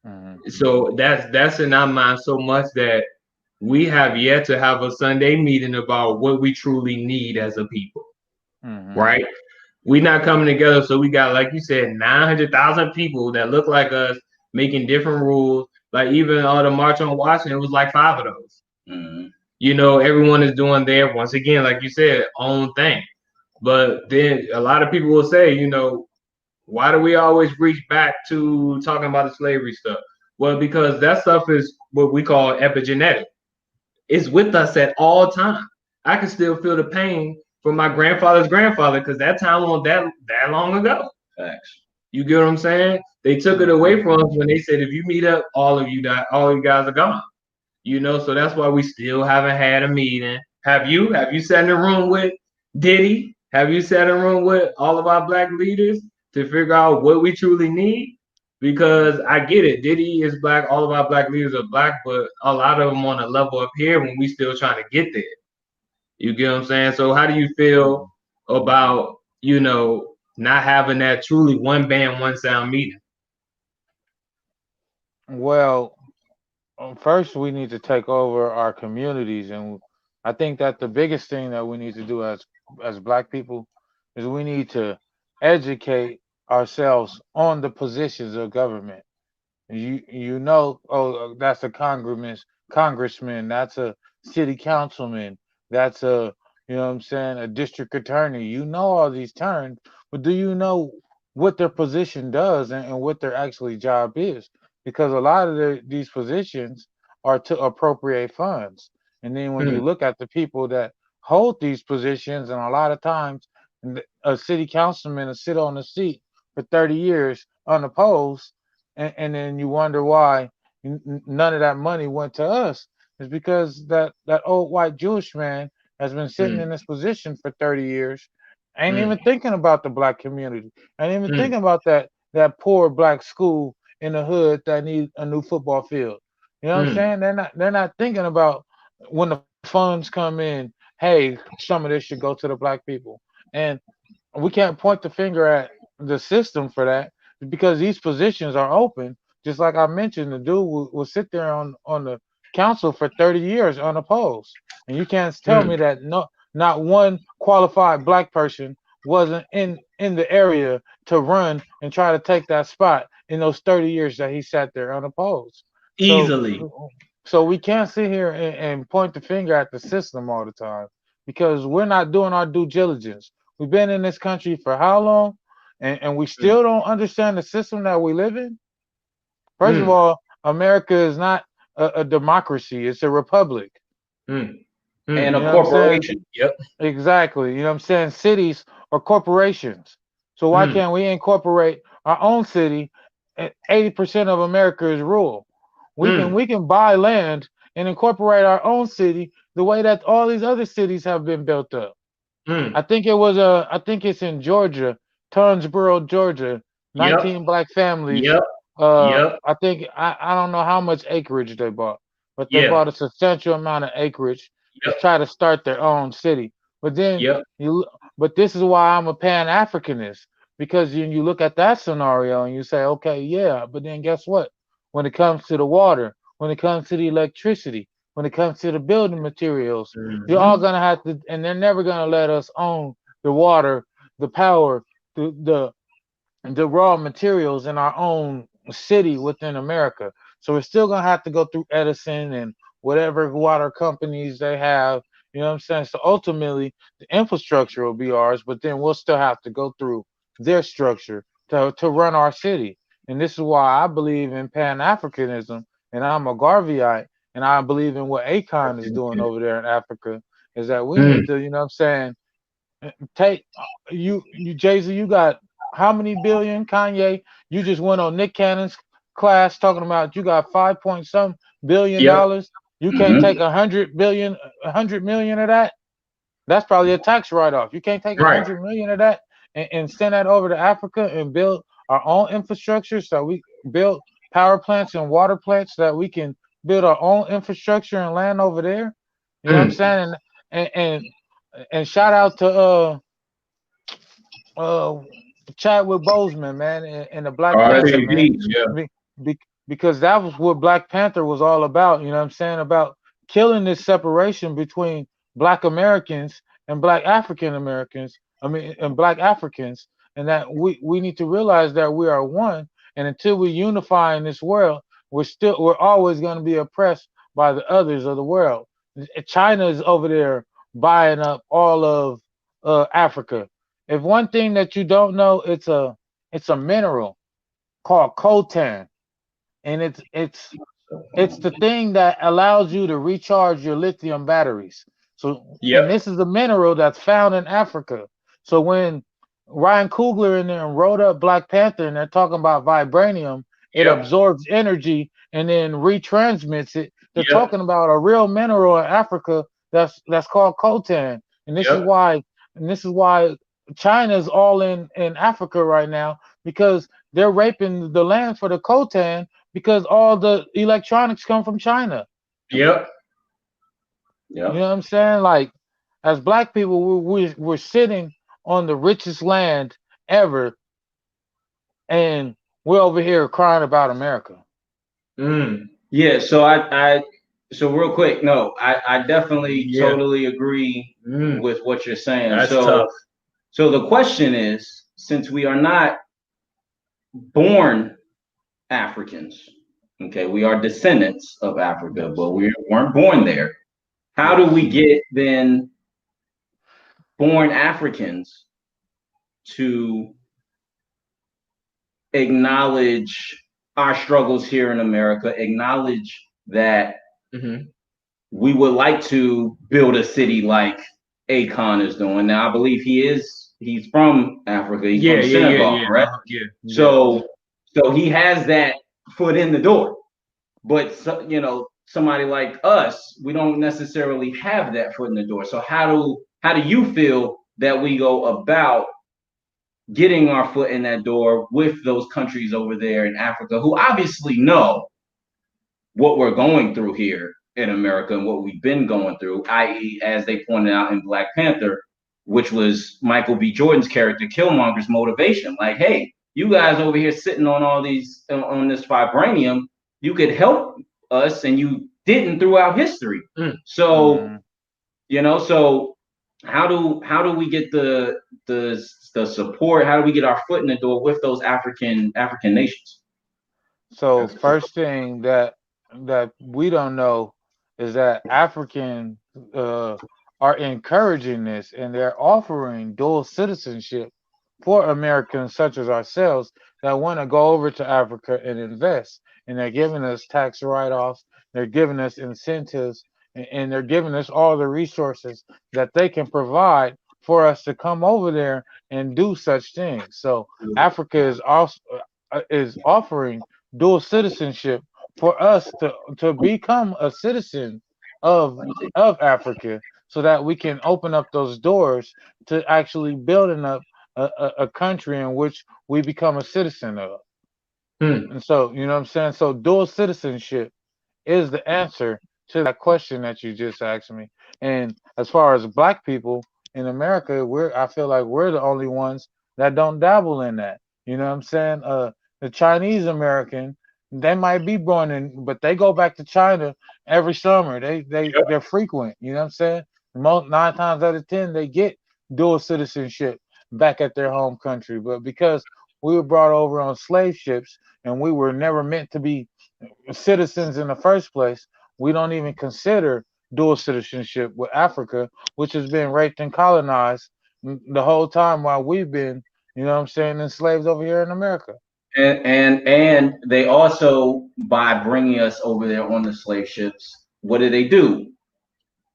Hmm. So that's in our mind so much that we have yet to have a Sunday meeting about what we truly need as a people, Hmm. right? We not coming together, so we got, like you said, 900,000 people that look like us making different rules. Like even the March on Washington, it was like 5 of those. Mm-hmm. You know, everyone is doing their, once again, like you said, own thing. But then a lot of people will say, you know, why do we always reach back to talking about the slavery stuff? Well, because that stuff is what we call epigenetic. It's with us at all times. I can still feel the pain from my grandfather's grandfather because that time wasn't that long ago. Facts. You get what I'm saying? They took it away from us when they said, if you meet up, all of you guys are gone. You know, so that's why we still haven't had a meeting. Have you? Have you sat in a room with Diddy? Have you sat in a room with all of our black leaders to figure out what we truly need? Because I get it, Diddy is black, all of our black leaders are black, but a lot of them on a level up here when we still trying to get there. You get what I'm saying? So how do you feel about, you know, not having that truly one band, one sound meeting? Well, first we need to take over our communities, and I think that the biggest thing that we need to do as black people is we need to educate ourselves on the positions of government. You know, oh, that's a congressman, that's a city councilman, that's a, you know what I'm saying, a district attorney. You know all these terms, but do you know what their position does, and what their actually job is? Because a lot of these positions are to appropriate funds. And then when you Hmm, look at the people that hold these positions, and a lot of times a city councilman will sit on the seat for 30 years unopposed, and then you wonder why none of that money went to us. It's because that old white Jewish man has been sitting hmm, in this position for 30 years, ain't hmm, even thinking about the black community, ain't even hmm, thinking about that poor black school in the hood that needs a new football field. You know what I'm hmm, saying? They're not thinking about when the funds come in, hey, some of this should go to the black people. And we can't point the finger at the system for that, because these positions are open. Just like I mentioned, the dude will sit there on the council for 30 years unopposed, and you can't tell hmm. me that not one qualified black person wasn't in the area to run and try to take that spot in those 30 years that he sat there unopposed. So Easily. so we can't sit here and point the finger at the system all the time, because we're not doing our due diligence. We've been in this country for how long? And we Hmm, still don't understand the system that we live in. First of hmm, all, America is not a democracy, it's a republic. hmm, hmm. And You a know what I'm saying? corporation. Yep. Exactly. You know what I'm saying? Cities are corporations. So why Hmm, can't we incorporate our own city? 80% of America is rural. We can hmm, we can buy land and incorporate our own city the way that all these other cities have been built up. hmm. I think it's in Georgia, Turnsboro, Georgia. Yep. 19 black families. Yep. Yep. I think I don't know how much acreage they bought, but they Yeah. bought a substantial amount of acreage to Yep. try to start their own city. But then Yep. you, but this is why I'm a Pan Africanist, because you look at that scenario and you say, okay, yeah, but then guess what? When it comes to the water, when it comes to the electricity, when it comes to the building materials, you're all Hmm, gonna have to, and they're never gonna let us own the water, the power, the raw materials in our own city within America. So we're still gonna have to go through Edison and whatever water companies they have. You know what I'm saying? So ultimately, the infrastructure will be ours, but then we'll still have to go through their structure to run our city. And this is why I believe in Pan Africanism, and I'm a Garveyite, and I believe in what Akon is doing over there in Africa. Is that we hmm. need to, you know what I'm saying, take you Jay-Z, you got how many billion? Kanye, you just went on Nick Cannon's class talking about you got 5 point some billion Yep. dollars. You can't Mm-hmm. take 100 billion, 100 million of that. That's probably a tax write-off. You can't take a Right. 100 million of that and send that over to Africa and build our own infrastructure, so we build power plants and water plants, so that we can build our own infrastructure and land over there. You know what I'm Hmm. saying? And shout out to uh Chadwick Boseman, man, and the Black Panther, man, R.I.P. Yeah. be, be, because that was what Black Panther was all about. You know what I'm saying, about killing this separation between Black Americans and Black African Americans, I mean, and black Africans, and that we need to realize that we are one. And until we unify in this world, we're always going to be oppressed by the others of the world. China is over there buying up all of Africa. If one thing that you don't know, it's a mineral called coltan, and it's the thing that allows you to recharge your lithium batteries. So, and Yep. this is a mineral that's found in Africa. So when Ryan Coogler in there wrote up Black Panther and they're talking about vibranium, it Yep. absorbs energy and then retransmits it. They're Yep. talking about a real mineral in Africa that's called coltan. And this is Yep. why China's all in Africa right now because they're raping the land for the coltan because all the electronics come from China. Yep. You know Yep. what I'm saying? Like, as black people, we're sitting on the richest land ever, and we're over here crying about America. Yeah. So real quick, no, I definitely Yeah. totally agree Mm. with what you're saying. That's tough. So the question is, since we are not born Africans, okay, we are descendants of Africa, Yes. but we weren't born there. How do Yes. we get then born Africans to acknowledge our struggles here in America, acknowledge that Mm-hmm. we would like to build a city like Akon is doing. Now, I believe he's from Africa. He's Yeah. from Yeah. Yeah. Senegal, Yeah. correct? Yeah. Yes. So he has that foot in the door. But somebody like us, we don't necessarily have that foot in the door. So how do you feel that we go about getting our foot in that door with those countries over there in Africa who obviously know what we're going through here in America and what we've been going through, i.e., as they pointed out in Black Panther, which was Michael B. Jordan's character, Killmonger's motivation. Like, hey, you guys over here sitting on all these on this vibranium, you could help us, and you didn't throughout history. So Mm. so how do we get the support? How do we get our foot in the door with those African nations? So first thing that we don't know is that African uh, are encouraging this and they're offering dual citizenship for Americans such as ourselves that want to go over to Africa and invest. And they're giving us tax write-offs, they're giving us incentives, and they're giving us all the resources that they can provide for us to come over there and do such things. So Africa is also is offering dual citizenship for us to become a citizen of Africa so that we can open up those doors to actually building up a country in which we become a citizen of. Mm. And so, you know what I'm saying? So dual citizenship is the answer to that question that you just asked me. And as far as black people in America, I feel like we're the only ones that don't dabble in that. You know what I'm saying? The Chinese American, they might be born in, but they go back to China every summer. They're frequent. You know what I'm saying? Most 9 times out of 10, they get dual citizenship back at their home country. But because we were brought over on slave ships and we were never meant to be citizens in the first place, we don't even consider dual citizenship with Africa, which has been raped and colonized the whole time while we've been, you know what I'm saying, enslaved over here in America. And they also, by bringing us over there on the slave ships, what do?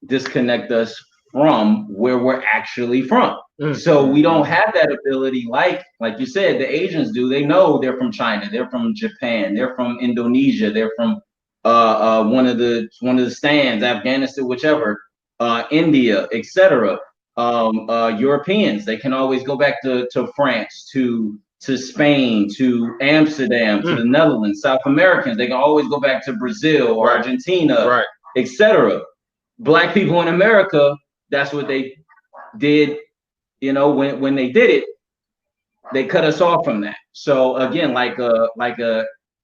Disconnect us from where we're actually from. So we don't Mm-hmm. have that ability, like you said, the Asians do. They know they're from China, they're from Japan, they're from Indonesia, they're from one of the stands, Afghanistan, whichever, India, etc. Europeans, they can always go back to France, to Spain, to Amsterdam, to the Netherlands. South Americans, they can always go back to Brazil or Argentina, Right. etc. Black people in America, that's what they did. When they did it, they cut us off from that. So again, like a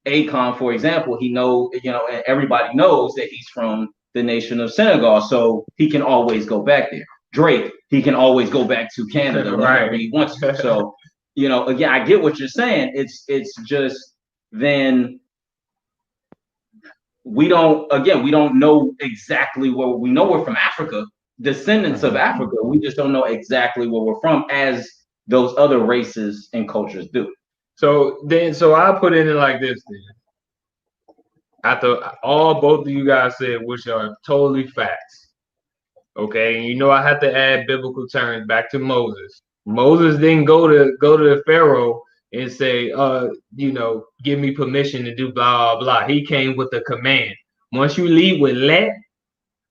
Akon, for example, and everybody knows that he's from the nation of Senegal, so he can always go back there. Drake, he can always go back to Canada whenever he wants to. So, again, I get what you're saying. It's just then we don't know exactly where we know we're from Africa, descendants of Africa. We just don't know exactly where we're from as those other races and cultures do. So I'll put it in like this then. After both of you guys said, which are totally facts. Okay, and I have to add biblical terms back to Moses. Moses didn't go to the Pharaoh and say, give me permission to do blah blah blah. He came with a command. Once you leave with let,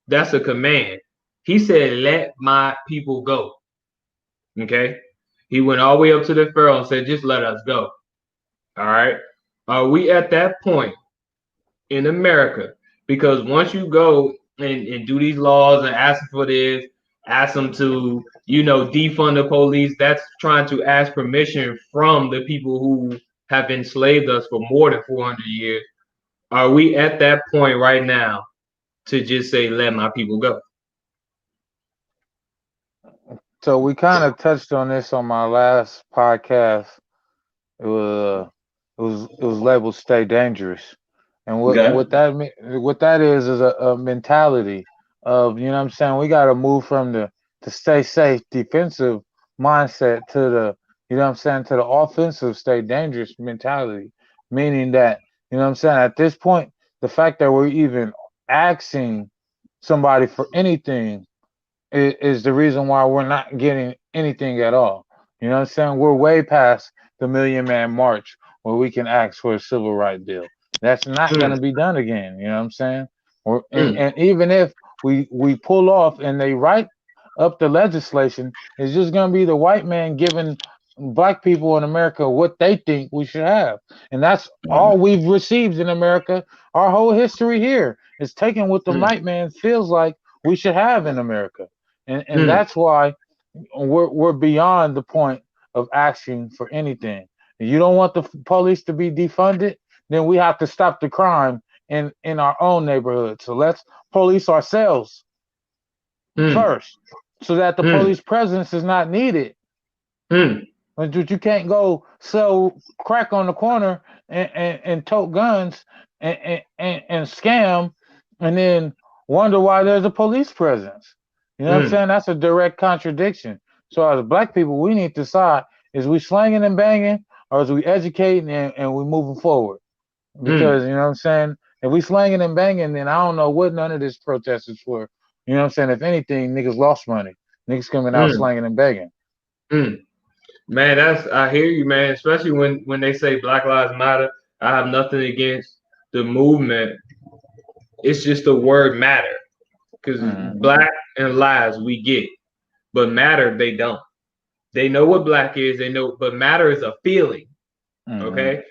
that's a command. He said, let my people go. Okay, he went all the way up to the Pharaoh and said, just let us go. All right, are we at that point in America? Because once you go and do these laws and ask for this, ask them to, defund the police, that's trying to ask permission from the people who have enslaved us for more than 400 years. Are we at that point right now to just say, let my people go? So we kind of touched on this on my last podcast. It was labeled "Stay Dangerous," and what that is a mentality of, what I'm saying, we got to move from the stay safe defensive mindset to the, what I'm saying, to the offensive stay dangerous mentality, meaning that, what I'm saying, at this point, the fact that we're even asking somebody for anything is the reason why we're not getting anything at all. You know what I'm saying? We're way past the Million Man March where we can ask for a civil rights bill. That's not going to be done again. You know what I'm saying? And even if we pull off and they write up the legislation, it's just going to be the white man giving black people in America what they think we should have. And that's all we've received in America. Our whole history here is taking what the white man feels like we should have in America. And that's why we're beyond the point of asking for anything. If you don't want the police to be defunded, then we have to stop the crime in our own neighborhood. So let's police ourselves first, so that the police presence is not needed. But you can't go sell crack on the corner and tote guns and scam, and then wonder why there's a police presence. You know what I'm saying? That's a direct contradiction. So as black people, we need to decide: is we slanging and banging, or is we educating and we moving forward? Because, you know what I'm saying, if we slanging and banging, then I don't know what none of this protest is for. You know what I'm saying? If anything, niggas lost money. Niggas coming out slanging and banging. Man, I hear you, man. Especially when they say Black Lives Matter. I have nothing against the movement. It's just the word matter. Because black and lives we get, but matter they don't. They know what black is, they know, but matter is a feeling. Okay,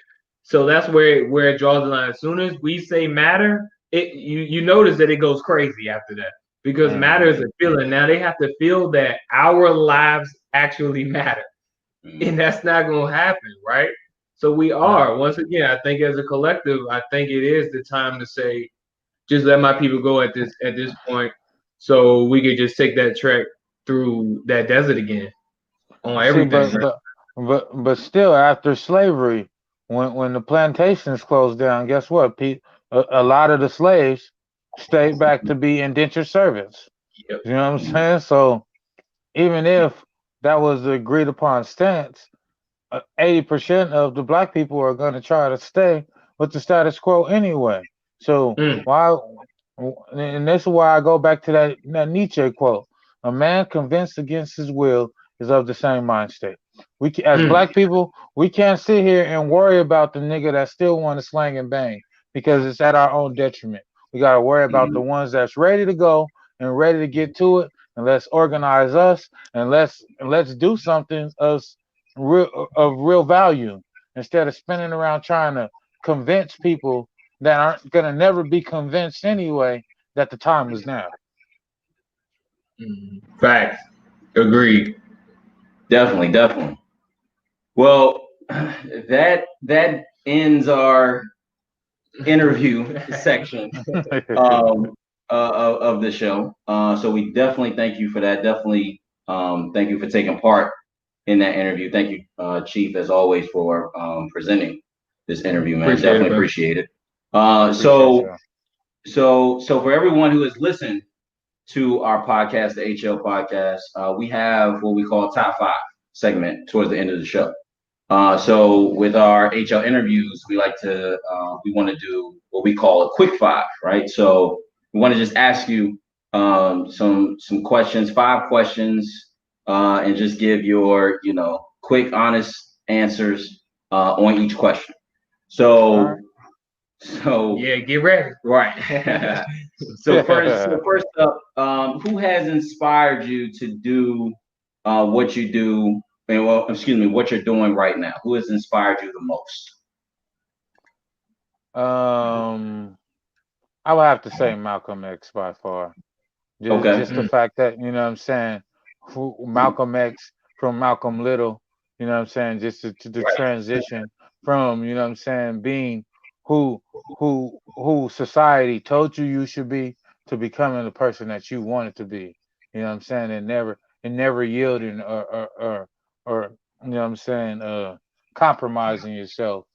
so that's where it draws the line. As soon as we say matter, you notice that it goes crazy after that, because matter is a feeling. Now they have to feel that our lives actually matter, and that's not gonna happen, right? So we are, once again, I think as a collective, I think it is the time to say, just let my people go at this point, so we could just take that trek through that desert again on everything. But still, after slavery, when the plantations closed down, guess what? A lot of the slaves stayed back to be indentured servants. Yep. You know what I'm saying? So even if that was the agreed upon stance, 80% of the black people are going to try to stay with the status quo anyway. So why? And this is why I go back to that Nietzsche quote: "A man convinced against his will is of the same mind state." As black people, we can't sit here and worry about the nigga that still want to slang and bang, because it's at our own detriment. We got to worry about the ones that's ready to go and ready to get to it, and let's organize us, and let's do something of real value, instead of spinning around trying to convince people that aren't gonna never be convinced anyway that the time is now. Facts. Agreed. Definitely. Well, that ends our interview section. of the show. So we definitely thank you for that. Definitely thank you for taking part in that interview. Thank you, Chief, as always, for presenting this interview, man. Appreciate Definitely it, appreciate it. Appreciate y'all. So for everyone who has listened to our podcast, the HL podcast, we have what we call top five segment towards the end of the show. So with our HL interviews, we want to do what we call a quick five, right? So we want to just ask you some questions, 5 questions, and just give your quick, honest answers on each question. All So right. Yeah, get ready. right. So first up, who has inspired you to do what you do? And well, excuse me, what you're doing right now? Who has inspired you the most? I would have to say Malcolm X by far. Okay. Just the fact that, you know what I'm saying, Malcolm X from Malcolm Little, you know what I'm saying, just to the transition from, you know what I'm saying, being who who society told you should be to becoming the person that you wanted to be. You know what I'm saying? And never yielding or you know what I'm saying, compromising yourself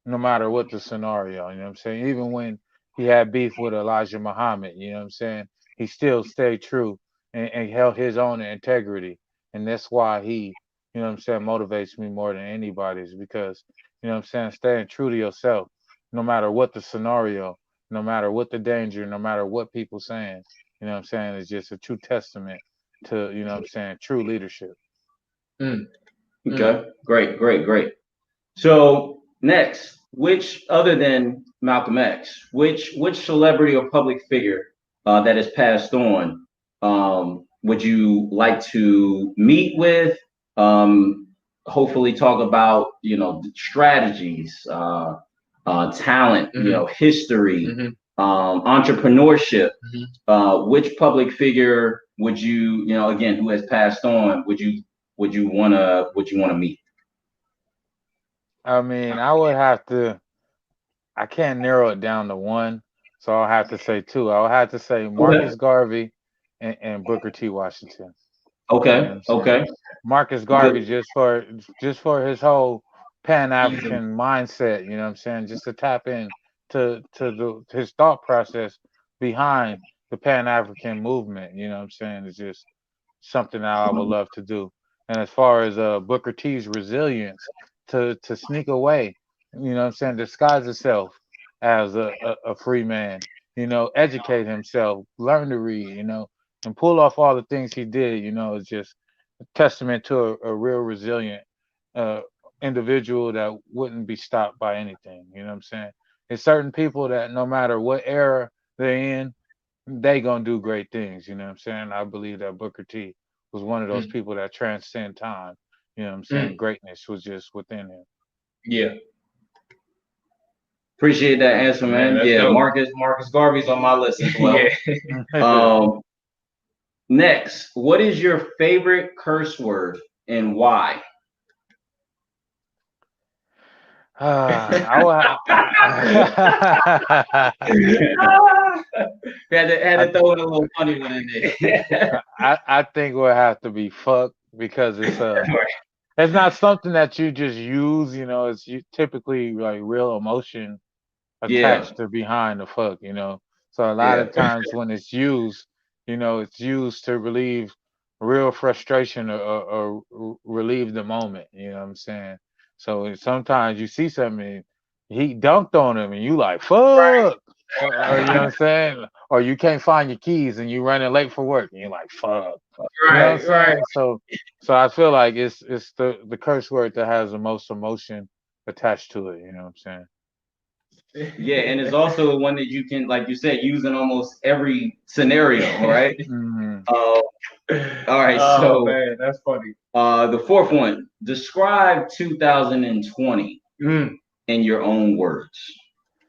no matter what the scenario. You know what I'm saying? Even when he had beef with Elijah Muhammad, you know what I'm saying? He still stayed true and held his own integrity. And that's why he, you know what I'm saying, motivates me more than anybody's because, you know what I'm saying, staying true to yourself, no matter what the scenario, no matter what the danger, no matter what people saying, you know what I'm saying, is just a true testament to, you know what I'm saying, true leadership. Mm, Okay. Great. So next, which other than Malcolm X, which celebrity or public figure that has passed on would you like to meet with? Hopefully, talk about strategies, talent, history, entrepreneurship. Which public figure would again, who has passed on, would you wanna meet? I mean, I can't narrow it down to one, so I'll have to say two. I'll have to say Okay. Marcus Garvey and Booker T. Washington. You know what Okay. I'm saying? Okay. Marcus Good. Garvey just for his whole Pan African mindset. You know what I'm saying? Just to tap in to his thought process behind the Pan African movement. You know what I'm saying? It's just something that I would love to do. And as far as Booker T's resilience to sneak away, you know what I'm saying, disguise himself as a free man, educate himself, learn to read, and pull off all the things he did, is just a testament to a real resilient uh, individual that wouldn't be stopped by anything. You know what I'm saying? There's certain people that no matter what era they're in, they gonna do great things. You know what I'm saying? I believe that Booker T was one of those mm, people that transcend time. You know what I'm saying? mm. Greatness was just within him. Yeah, Appreciate that answer, man, man. that's Yeah, dope. Marcus Garvey's on my list as well. Yeah. Um, next, what is your favorite curse word and why? I will. Had I, to throw in a little funny one in there. I think we'll have to be fucked because it's not something that you just use. It's typically like real emotion Yeah, attached to behind the fuck. So a lot yeah. of times when it's used, it's used to relieve real frustration or relieve the moment. You know what I'm saying? So sometimes you see something, he dunked on him, and you like fuck, or you know what I'm saying, or you can't find your keys and you running late for work, and you're like fuck. You know what I'm Right. saying? So I feel like it's the curse word that has the most emotion attached to it. You know what I'm saying? Yeah, and it's also one that you can, like you said, use in almost every scenario, right? Mhm. Uh, all right, Oh so man, that's funny. the fourth one, describe 2020 Mm. in your own words.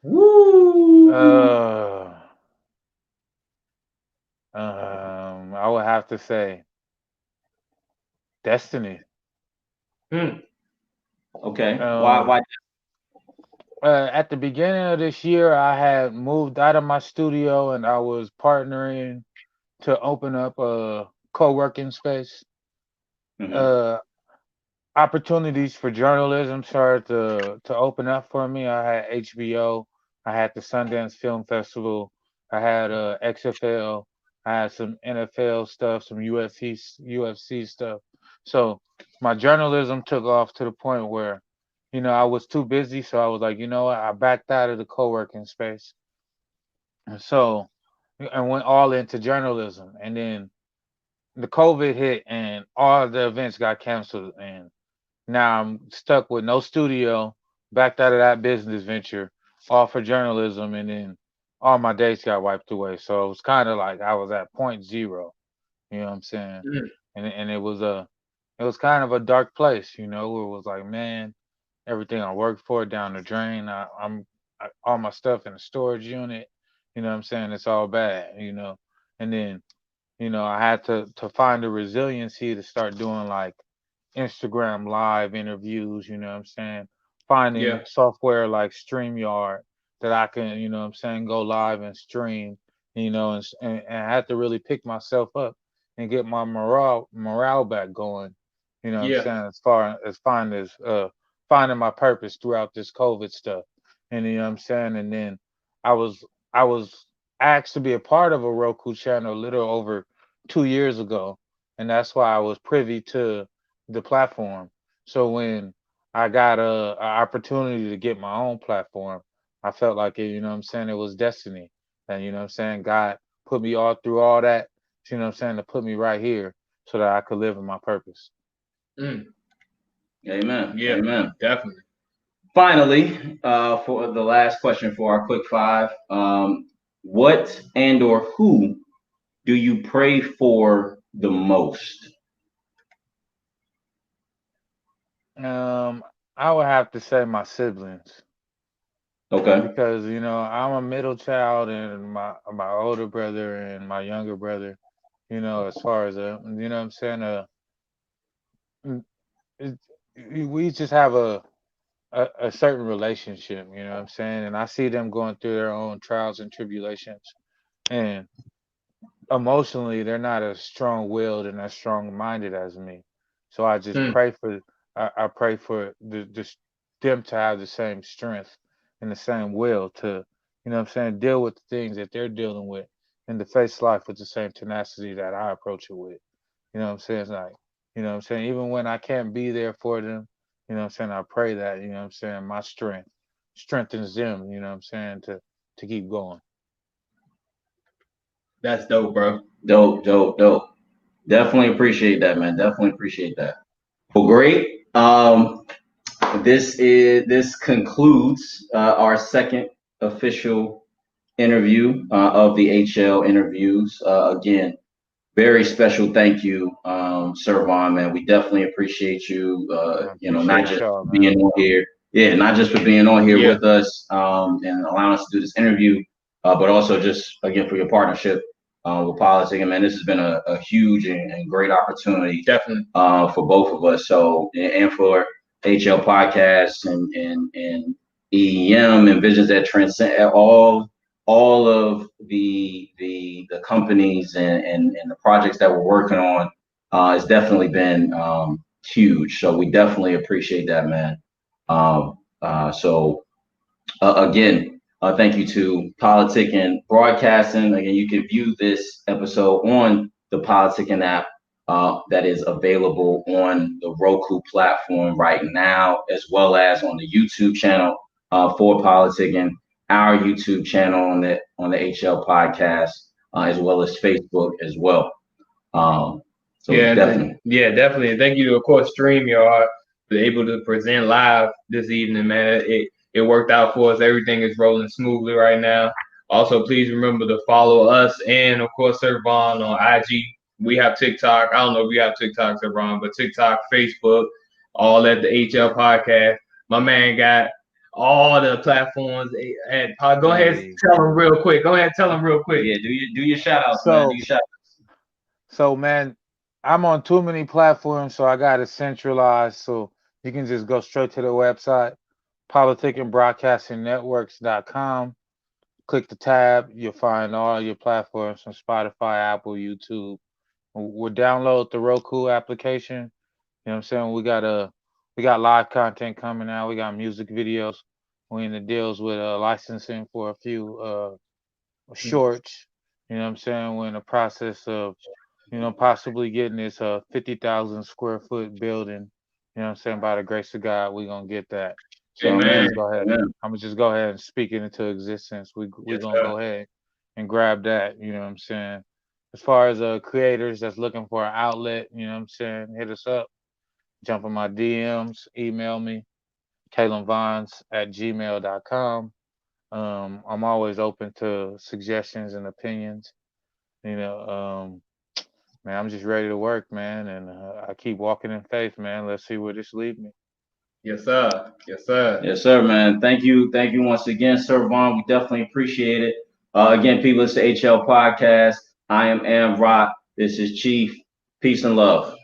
Woo. Uh, I would have to say Destiny. Mm. Okay, why? Um, Why? At the beginning of this year, I had moved out of my studio and I was partnering to open up a co-working space. Hmm. Uh, Opportunities for journalism started to open up for me. I had HBO, I had the Sundance Film Festival, I had XFL, I had some NFL stuff, some UFC stuff. So my journalism took off to the point where, I was too busy. So I was like, you know what? I backed out of the co-working space, and so I went all into journalism. And then the COVID hit, and all the events got canceled, and now I'm stuck with no studio, backed out of that business venture, all for journalism, and then all my dates got wiped away. So it was kind of like I was at point zero. You know what I'm saying? Mm. And it was kind of a dark place. Where it was like, man, everything I worked for down the drain. All my stuff in the storage unit. You know what I'm saying? It's all bad. And then I had to find the resiliency to start doing like Instagram live interviews, you know what I'm saying? Finding Yeah, software like StreamYard that I can, what I'm saying, go live and stream, and I had to really pick myself up and get my morale back going, what I'm yeah, saying, as far as finding my purpose throughout this COVID stuff. And what I'm saying? And then I was I was asked to be a part of a Roku channel a little over 2 years ago. And that's why I was privy to the platform. So when I got a opportunity to get my own platform, I felt like it, what I'm saying, it was destiny. And what I'm saying, God put me all through all that, what I'm saying, to put me right here so that I could live in my purpose. mm. Amen. Yeah, Amen. definitely. Finally, for the last question for our quick five, what and or who do you pray for the most? Um, I would have to say my siblings Okay. because I'm a middle child and my older brother and my younger brother, as far as what I'm saying, mm, it, we just have a certain relationship, you know what I'm saying? And I see them going through their own trials and tribulations. And emotionally, they're not as strong willed and as strong minded as me. So I just Mm. pray for, I pray for them to have the same strength and the same will to, what I'm saying, deal with the things that they're dealing with and to face life with the same tenacity that I approach it with. You know what I'm saying? It's like, what I'm saying? Even when I can't be there for them, what I'm saying? I pray that, what I'm saying, my strength strengthens them, what I'm saying, to keep going. That's dope, bro. Dope, dope, dope. Definitely appreciate that, man. Definitely appreciate that. Well, great. This concludes our second official interview of the HL interviews. Again, very special thank you, Sir Vaughn, man. We definitely appreciate you. I Not appreciate just y'all, for man. being on here, yeah, not just for being on here Yeah, with us and allowing us to do this interview, but also just again for your partnership with Politic. Man, this has been a huge and great opportunity definitely. for both of us. So and for HL podcasts and EEM and visions that transcend all of the companies and the projects that we're working on has definitely been huge. So we definitely appreciate that, man. So again, thank you to Politic and Broadcasting. Again, you can view this episode on the Politic and app that is available on the Roku platform right now, as well as on the YouTube channel for Politic and our YouTube channel on the HL podcast, as well as Facebook as well. So Yeah, definitely. yeah, definitely. And thank you to, of course, StreamYard for able to present live this evening, man. It worked out for us. Everything is rolling smoothly right now. Also, please remember to follow us and, of course, Sir Vaughn on IG. We have TikTok. I don't know if we have TikTok, Sir Vaughn, but TikTok, Facebook, all at the HL podcast. My man got all the platforms. And go ahead and Hey. tell them real quick. Go ahead and tell them real quick. Yeah, do your shout outs, man. Do So your shout so man, I'm on too many platforms, so I gotta centralize so you can just go straight to the website, politicandbroadcastingnetworks.com. Click the tab. You'll find all your platforms from Spotify, Apple, YouTube. We'll download the Roku application. You know what I'm saying? We got live content coming out. We got music videos. We in the deals with licensing for a few shorts. You know what I'm saying? We're in the process of, possibly getting this 50,000 square foot building. You know what I'm saying? By the grace of God, we're gonna get that. So Amen. I'm gonna just go ahead and speak it into existence. We're Yes, gonna sir. go ahead and grab that. You know what I'm saying? As far as creators that's looking for an outlet, you know what I'm saying, hit us up. Jump in my DMs, email me, KalenVons@gmail.com. I'm always open to suggestions and opinions. You know, man, I'm just ready to work, man, and I keep walking in faith, man. Let's see where this leads me. Yes, sir. Yes, sir. Yes, sir, man. Thank you once again, Sir Vaughn. We definitely appreciate it. Again, people, it's the HL podcast. I am Rock. This is Chief. Peace and love.